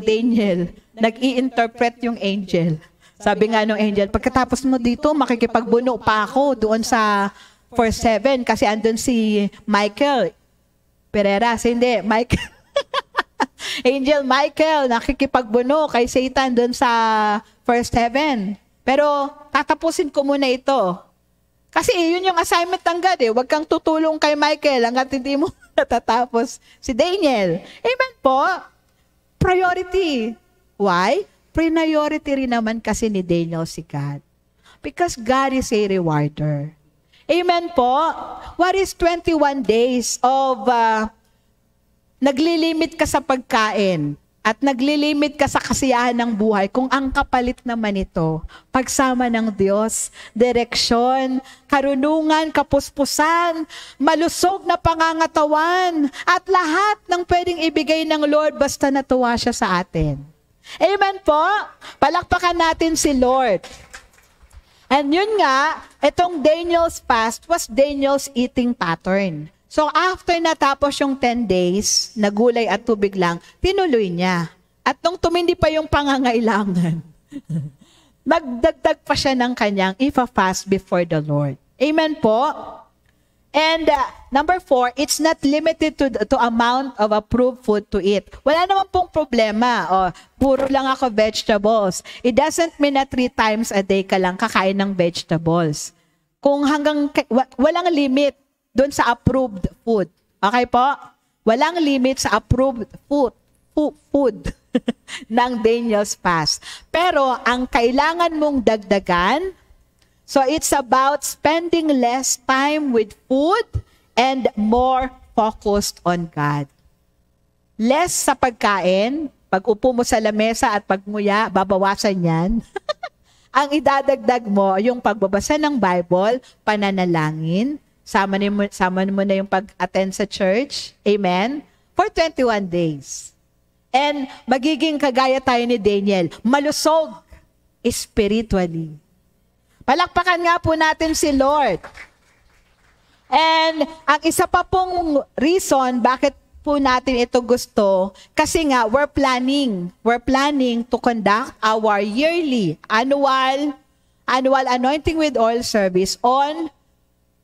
Daniel. Nag-i-interpret yung angel. Sabi nga nung angel, pagkatapos mo dito, makikipagbuno pa ako doon sa verse 7 kasi andun si Michael Pereira. Hindi, Michael. Angel Michael, nakikipagbuno kay Satan doon sa verse 7. Pero tatapusin ko muna ito. Kasi yun yung assignment ng God eh. Huwag kang tutulong kay Michael hanggat hindi mo natatapos si Daniel. Amen po. Priority. Why? Priority rin naman kasi ni Daniel si God. Because God is a rewarder. Amen po? What is 21 days of naglilimit ka sa pagkain at naglilimit ka sa kasiyahan ng buhay kung ang kapalit naman ito, pagsama ng Diyos, direksyon, karunungan, kapuspusan, malusog na pangangatawan, at lahat ng pwedeng ibigay ng Lord basta natuwa siya sa atin. Amen po? Palakpakan natin si Lord. And yun nga, itong Daniel's fast was Daniel's eating pattern. So after natapos yung 10 days, na gulay at tubig lang, tinuloy niya. At nung tumindi pa yung pangangailangan, nagdagdag pa siya ng kanyang ifa-fast before the Lord. Amen po? And number 4, it's not limited to amount of approved food to eat. Wala naman pong problema. Puro lang ako vegetables. It doesn't mean na 3 times a day ka lang kakain ng vegetables. Kung walang limit doon sa approved food. Okay po? Walang limit sa approved food ng Daniel's fast. Pero ang kailangan mong dagdagan, so it's about spending less time with food and more focused on God. Less sa pagkain, pag upo mo sa lamesa at pagmuya, babawasan yan. Ang idadagdag mo, yung pagbabasa ng Bible, pananalangin, sama mo na yung pag-attend sa church, amen, for 21 days. And magiging kagaya tayo ni Daniel, malusog spiritually. Palakpakan nga po natin si Lord. And ang isa pa pong reason bakit po natin ito gusto, kasi nga we're planning to conduct our yearly annual anointing with oil service on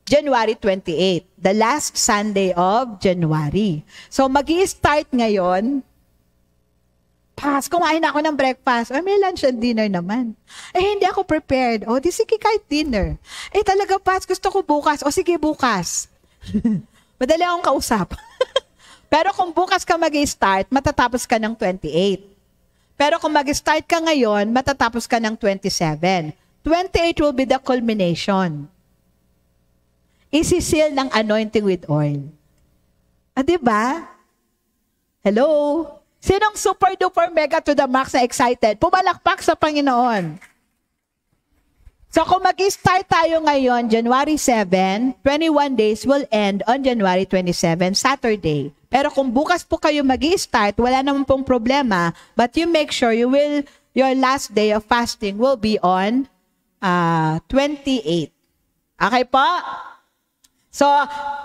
January 28, the last Sunday of January. So magi-start ngayon. Kumain ako ng breakfast. May lunch and dinner naman. Hindi ako prepared. Di sige kahit dinner. Talaga, gusto ko bukas. Sige bukas. Madali akong kausap. Pero kung bukas ka mag-start, matatapos ka ng 28. Pero kung mag-start ka ngayon, matatapos ka ng 27. 28 will be the culmination. Isi-seal ng anointing with oil. Diba? Hello? Sinong super duper mega to the max na excited? Pumalakpak sa Panginoon. So kung mag-start tayo ngayon, January 7, 21 days will end on January 27, Saturday. Pero kung bukas po kayo mag-start, wala naman pong problema, but you make sure your last day of fasting will be on 28. Okay po? So,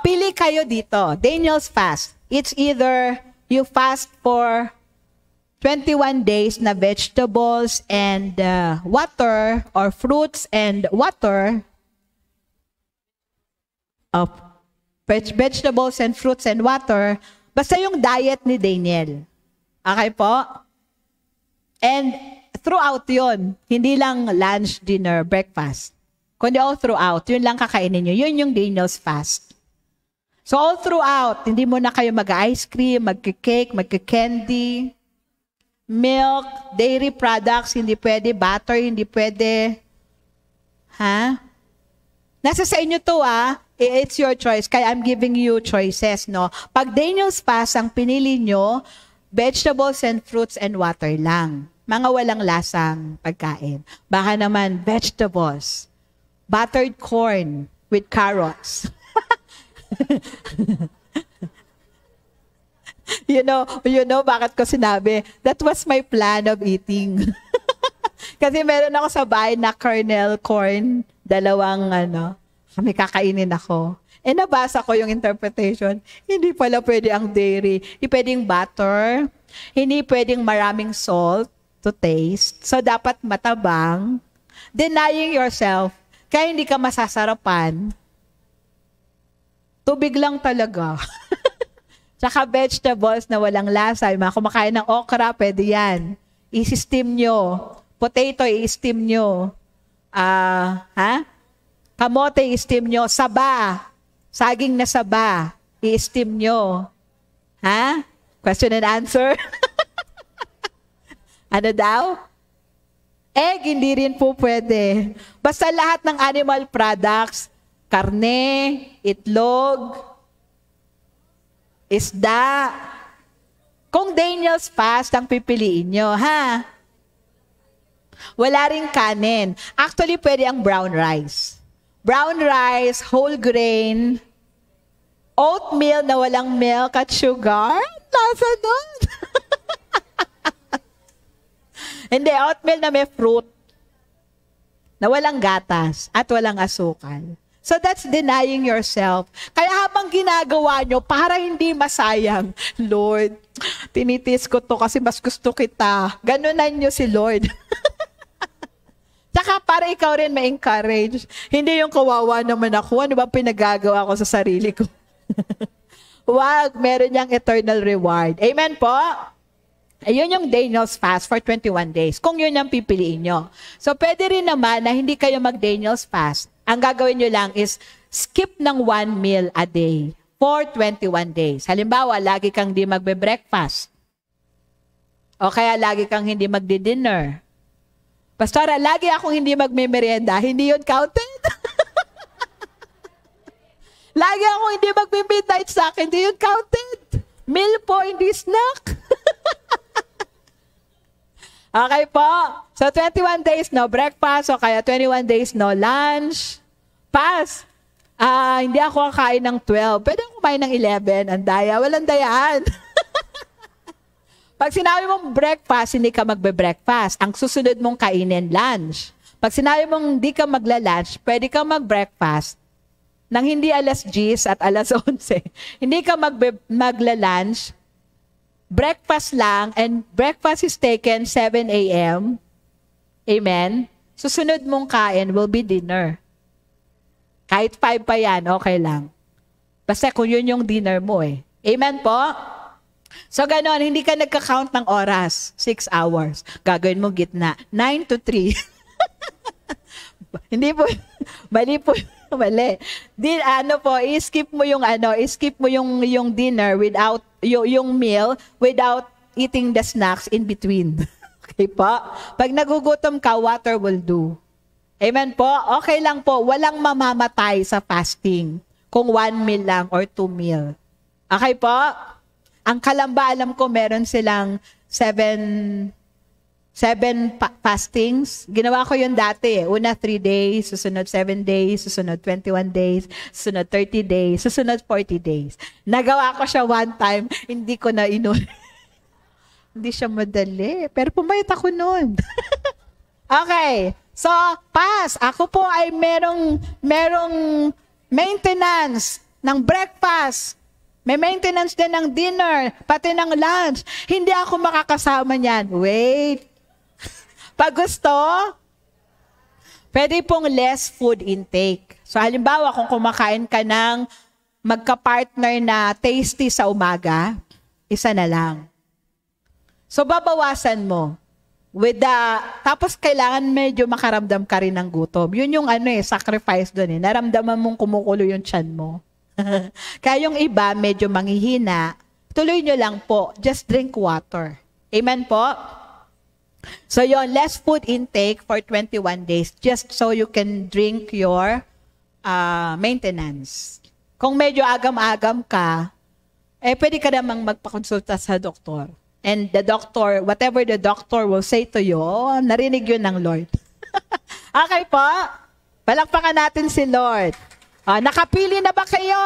pili kayo dito. Daniel's fast. It's either you fast for 21 days na vegetables and water, or fruits and water, vegetables and fruits and water, basta yung diet ni Daniel. Okay po? And throughout yun, hindi lang lunch, dinner, breakfast. Kundi all throughout, yun lang kakainin nyo. Yun yung Daniel's fast. So all throughout, hindi mo na kayo mag-ice cream, mag-cake, mag-candy, milk, dairy products, hindi pwede, butter, hindi pwede. Ha? Nasa sa inyo to it's your choice. Kaya I'm giving you choices, no? Pag Daniel's fast, ang pinili nyo, vegetables and fruits and water lang. Mga walang lasang pagkain. Baka naman vegetables, buttered corn with carrots. You know bakit ko sinabi? That was my plan of eating. Kasi meron ako sa bahay na kernel corn, dalawang kami kakainin ako. E nabasa ko yung interpretation. Hindi pala pwede ang dairy. Hindi pwedeng butter. Hindi pwedeng maraming salt to taste. So dapat matabang. Denying yourself. Kaya hindi ka masasarapan. Tubig lang talaga. Tsaka vegetables na walang lasa. Yung mga kumakain ng okra, pwede yan. I-steam nyo. Potato, i-steam nyo. Kamote, i-steam nyo. Saba. Saging na saba. I-steam nyo. Question and answer? Ano daw? Egg, hindi rin po pwede. Basta lahat ng animal products, karne, itlog, isda. Kung Daniel's fast ang pipiliin nyo, Wala rin kanin. Actually, pwede ang brown rice. Brown rice, whole grain, oatmeal na walang milk at sugar. Nasa doon. Hindi, oatmeal na may fruit, na walang gatas at walang asukal. So that's denying yourself. Kaya habang ginagawa nyo, para hindi masayang, Lord, tinitis ko to kasi mas gusto kita. Ganunan nyo si Lord. Tsaka para ikaw rin ma-encourage. Hindi yung kawawa naman ako. Ano ba pinagagawa ko sa sarili ko? Wag, meron niyang eternal reward. Amen po? Ayun yung Daniel's fast for 21 days. Kung yun ang pipiliin nyo. So pwede rin naman na hindi kayo mag-Daniel's fast. Ang gagawin nyo lang is skip ng 1 meal a day for 21 days. Halimbawa, lagi kang di magbe-breakfast. O kaya lagi kang hindi magdi-dinner. Pastora, lagi akong hindi magme-merienda. Hindi yun counted? Lagi akong hindi magme-midnight snack. Hindi yun counted. Meal po, hindi snack. Okay po? So 21 days no breakfast o kaya 21 days no lunch. Pass. Hindi ako kakain ng 12. Pwede ako kumain ng 11. Ang daya. Walang dayaan. Pag sinabi mong breakfast, hindi ka magbe-breakfast. Ang susunod mong kainin, lunch. Pag sinabi mong hindi ka magla-lunch, pwede ka mag-breakfast nang hindi alas 10 at alas 11. Hindi ka magla-lunch. Breakfast lang, and breakfast is taken 7 a.m. Amen? Susunod mong kain will be dinner. Kahit 5 pa yan, okay lang. Basta kung yun yung dinner mo Amen po? So ganon, hindi ka nagka-count ng oras. 6 hours. Gagawin mo gitna. 9 to 3. Hindi po, mali po. Mali. I-skip mo yung dinner without yung meal without eating the snacks in between. Okay po? Pag nagugutom ka, water will do. Amen po? Okay lang po. Walang mamamatay sa fasting kung 1 meal lang or 2 meal. Okay po? Ang kalamba, alam ko, meron silang 7 7 fastings. Ginawa ko yun dati. Una 3 days, susunod 7 days, susunod 21 days, susunod 30 days, susunod 40 days. Nagawa ko siya one time, hindi ko na inulit. Hindi siya madali. Pero pumayat ako nun. Okay. So, pass. Ako po ay merong maintenance ng breakfast. May maintenance din ng dinner, pati ng lunch. Hindi ako makakasama niyan. Wait. Pag gusto, pwede pong less food intake. So, halimbawa, kung kumakain ka ng magka-partner na tasty sa umaga, isa na lang. So, babawasan mo. Tapos kailangan medyo makaramdam ka rin ng gutom. Yun yung sacrifice doon. Naramdaman mong kumukulo yung tiyan mo. Kaya yung iba, medyo manghihina. Tuloy nyo lang po. Just drink water. Amen po? So yun, less food intake for 21 days just so you can drink your maintenance. Kung medyo agam-agam ka, pwede ka namang magpakonsulta sa doktor. And the doctor, whatever the doctor will say to you, narinig yun ng Lord. Okay po? Palakpakan natin si Lord. Nakapili na ba kayo?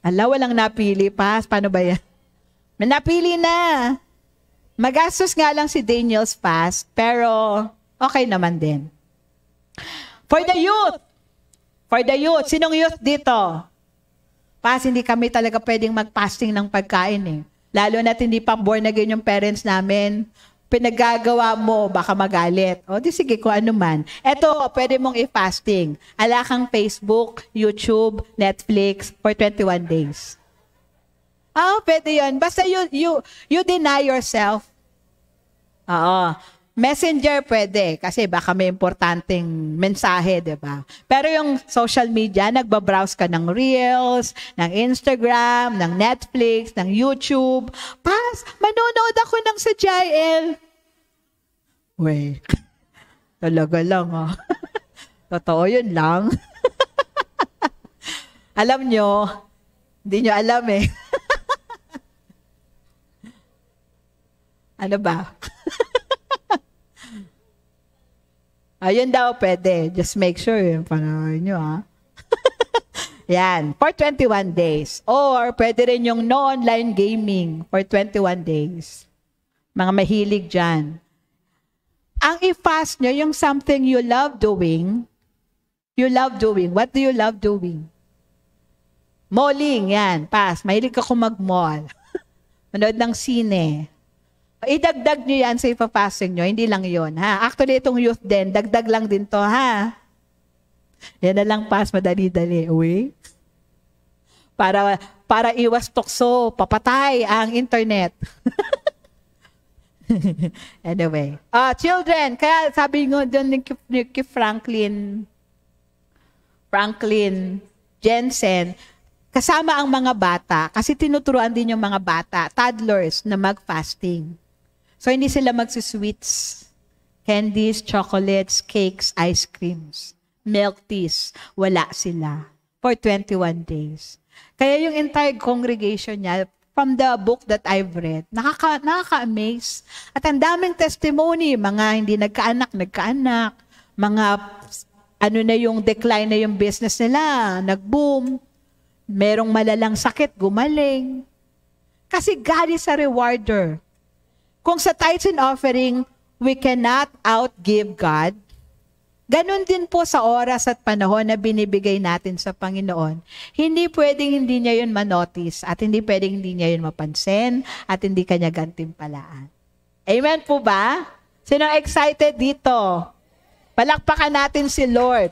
Walang napili pa. Paano ba yan? May napili na. Magastos nga lang si Daniel's fast, pero okay naman din. For the youth, sinong youth dito? Hindi kami talaga pwedeng mag-fasting ng pagkain eh. Lalo na't hindi pa born again yung parents namin, pinagagawa mo, baka magalit. Di sige, kung ano man. Eto, pwede mong i-fasting. Ala kang Facebook, YouTube, Netflix for 21 days. Pwede yun. Basta you deny yourself. Messenger pwede, kasi baka may importanteng mensahe, diba? Pero yung social media, nagbabrowse ka ng Reels, ng Instagram, ng Netflix, ng YouTube. Manonood ako ng sa Jael. Talaga lang Totoo yun lang. Alam nyo, hindi nyo alam eh. Ano ba? Ayun daw pwede. Just make sure yung pangalan nyo Yan. For 21 days. Or pwede rin yung no online gaming for 21 days. Mga mahilig dyan. Ang i-fast nyo, yung something you love doing. You love doing. What do you love doing? Malling. Yan. Pass. Mahilig ako mag-mall. Manood ng sine. Idagdag nyo yan sa ipapasing nyo. Hindi lang yun, Actually, itong youth din, dagdag lang din to, Yan na lang, pass, madali-dali. Uwi. Para iwas tukso, papatay ang internet. Anyway. Children, kaya sabi ngo doon ni Franklin Jensen, kasama ang mga bata, kasi tinuturuan din yung mga bata, toddlers, na mag-fasting. So, hindi sila magsusweets, candies, chocolates, cakes, ice creams, milk teas. Wala sila for 21 days. Kaya yung entire congregation niya, from the book that I've read, nakaka-amaze. At ang daming testimony, mga hindi nagkaanak, mga yung decline na yung business nila, nag-boom, merong malalang sakit, gumaling. Kasi God is a rewarder. Kung sa tithes and offering, we cannot outgive God, ganun din po sa oras at panahon na binibigay natin sa Panginoon. Hindi pwedeng hindi niya yun manotice at hindi pwedeng hindi niya yun mapansin at hindi kanya gantimpalaan. Amen po ba? Sinong excited dito? Palakpakan natin si Lord.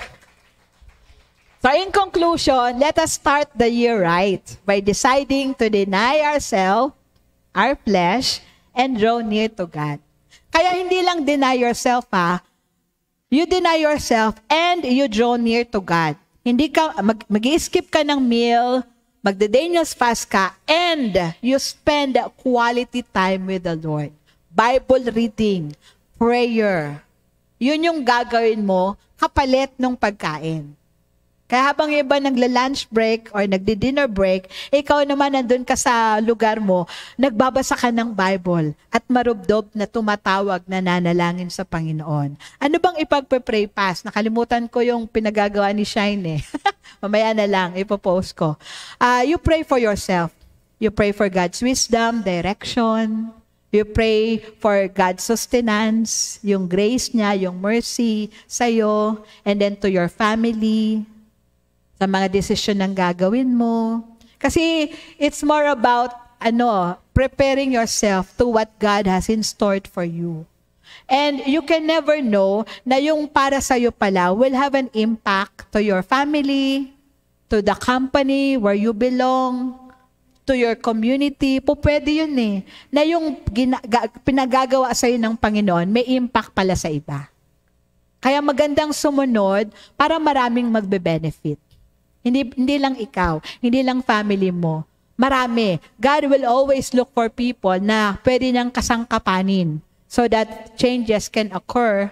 So in conclusion, let us start the year right by deciding to deny ourselves, our flesh, and draw near to God. Kaya hindi lang deny yourself you deny yourself and you draw near to God. Hindi ka, mag-skip ka ng meal, magde-Daniel's fast ka, and you spend quality time with the Lord. Bible reading, prayer. Yun yung gagawin mo kapalit ng pagkain. Kaya habang yung iba nagla-lunch break or nagdi-dinner break, ikaw naman nandun ka sa lugar mo, nagbabasa ka ng Bible at marubdob na tumatawag na nanalangin sa Panginoon. Ano bang ipagpe-pray pass? Nakalimutan ko yung pinagagawa ni Shine eh. Mamaya na lang, ipopost ko. You pray for yourself. You pray for God's wisdom, direction. You pray for God's sustenance, yung grace niya, yung mercy sa'yo, and then to your family, sa mga desisyon ng gagawin mo. Kasi it's more about preparing yourself to what God has in store for you. And you can never know na yung para sa'yo pala will have an impact to your family, to the company where you belong, to your community. Pwede yun eh. Na yung pinagagawa sa'yo ng Panginoon, may impact pala sa iba. Kaya magandang sumunod para maraming magbe-benefit. Hindi lang ikaw, hindi lang family mo. Marami. God will always look for people na pwede niyang kasangkapanin so that changes can occur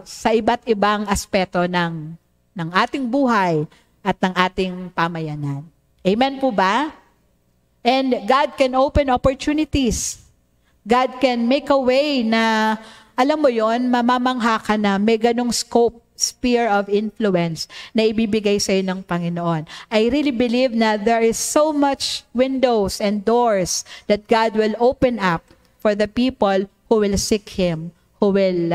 sa iba't ibang aspeto ng ating buhay at ng ating pamayanan. Amen po ba? And God can open opportunities. God can make a way na, alam mo yon, mamamangha ka na may ganong scope, sphere of influence na ibibigay sa iyo ng Panginoon. I really believe na there is so much windows and doors that God will open up for the people who will seek Him, who will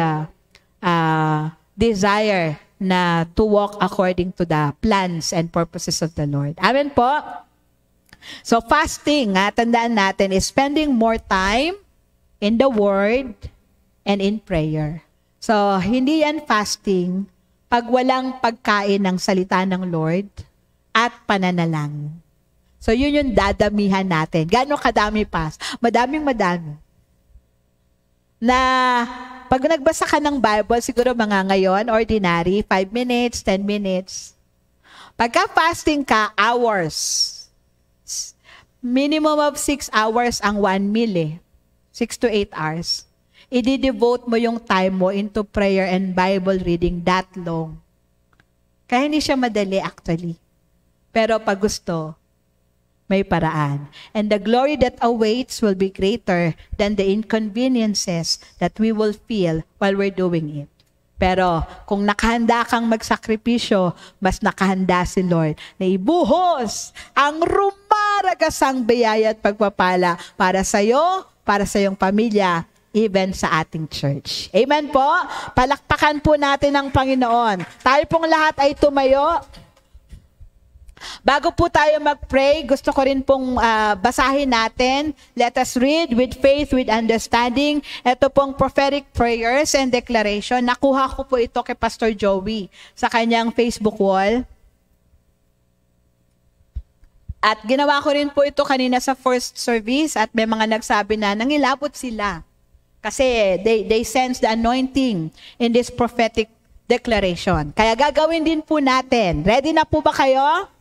desire na to walk according to the plans and purposes of the Lord. Amen po? So fasting, tandaan natin, is spending more time in the Word and in prayer. So hindi yan fasting pag walang pagkain ng salita ng Lord at pananalangin. So yun yung dadamihan natin. Gaano kadami pa? Madaming. Na pag nagbasa ka ng Bible, siguro mga ngayon, ordinary, 5 minutes, 10 minutes. Pagka fasting ka, hours. Minimum of 6 hours ang 1 meal eh. 6 to 8 hours. I-devote mo yung time mo into prayer and Bible reading that long. Kaya hindi siya madali actually. Pero pag gusto, may paraan. And the glory that awaits will be greater than the inconveniences that we will feel while we're doing it. Pero kung nakahanda kang magsakripisyo, mas nakahanda si Lord na ibuhos ang rumaragasang biyaya at pagpapala para sa'yo, para sa iyong pamilya, even sa ating church. Amen po? Palakpakan po natin ang Panginoon. Tayo pong lahat ay tumayo. Bago po tayo mag-pray, gusto ko rin pong basahin natin. Let us read with faith, with understanding. Ito pong prophetic prayers and declaration. Nakuha ko po ito kay Pastor Joey sa kanyang Facebook wall. At ginawa ko rin po ito kanina sa first service at may mga nagsabi na nangilabot sila. Kasi they sense the anointing in this prophetic declaration. Kaya gagawin din po natin. Ready na po ba kayo?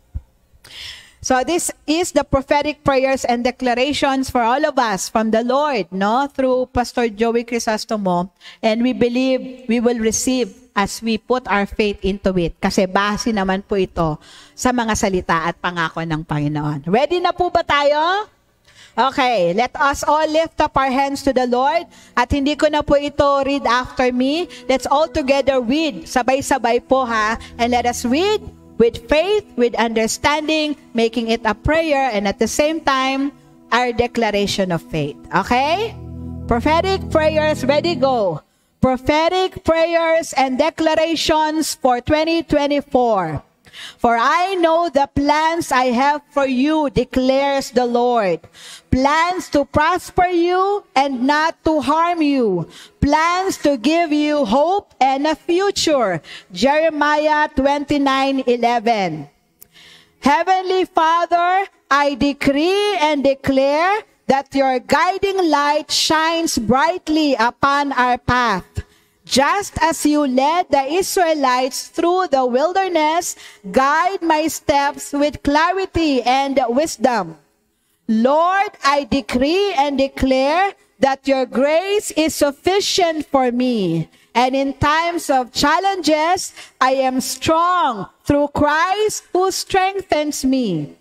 So this is the prophetic prayers and declarations for all of us from the Lord, no? Through Pastor Joey Crisostomo. And we believe we will receive as we put our faith into it. Kasi base naman po ito sa mga salita at pangako ng Panginoon. Ready na po ba tayo? Okay, let us all lift up our hands to the Lord. At hindi ko na po ito read after me. Let's all together read. Sabay-sabay po ha. And let us read with faith, with understanding, making it a prayer, and at the same time, our declaration of faith. Okay? Prophetic prayers, ready, go. Prophetic prayers and declarations for 2024. For I know the plans I have for you, declares the Lord. Plans to prosper you and not to harm you. Plans to give you hope and a future. Jeremiah 29:11. Heavenly Father, I decree and declare that your guiding light shines brightly upon our path. Just as you led the Israelites through the wilderness, guide my steps with clarity and wisdom. Lord, I decree and declare that your grace is sufficient for me, And in times of challenges, I am strong through Christ who strengthens me.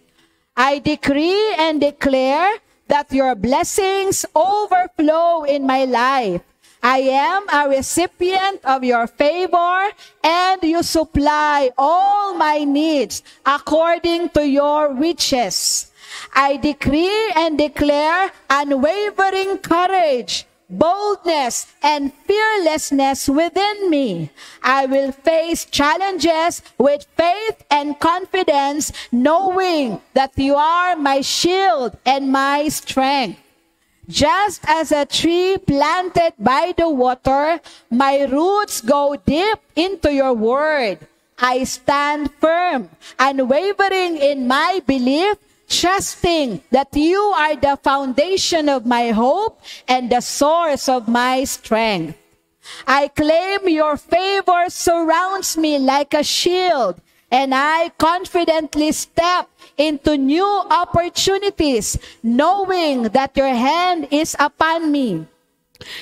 I decree and declare that your blessings overflow in my life. I am a recipient of your favor, and you supply all my needs according to your riches. I decree and declare unwavering courage, boldness, and fearlessness within me. I will face challenges with faith and confidence, knowing that you are my shield and my strength. Just as a tree planted by the water, my roots go deep into your word. I stand firm, unwavering in my belief, trusting that you are the foundation of my hope and the source of my strength. I claim your favor surrounds me like a shield, and I confidently step into new opportunities, knowing that your hand is upon me.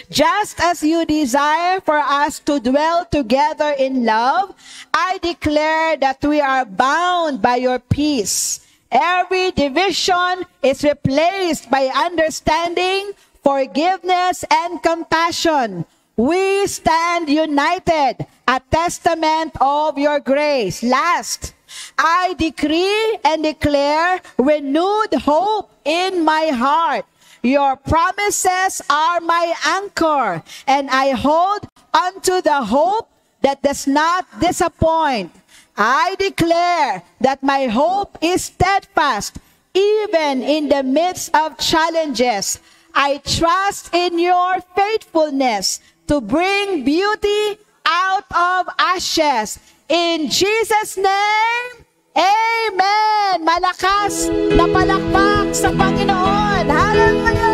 Just as you desire for us to dwell together in love, I declare that we are bound by your peace. Every division is replaced by understanding, forgiveness, and compassion. We stand united, a testament of your grace. Last, I decree and declare renewed hope in my heart. Your promises are my anchor, and I hold onto the hope that does not disappoint. I declare that my hope is steadfast, even in the midst of challenges. I trust in your faithfulness to bring beauty out of ashes. In Jesus' name, amen. Malakas na palakpak sa Panginoon. Hallelujah.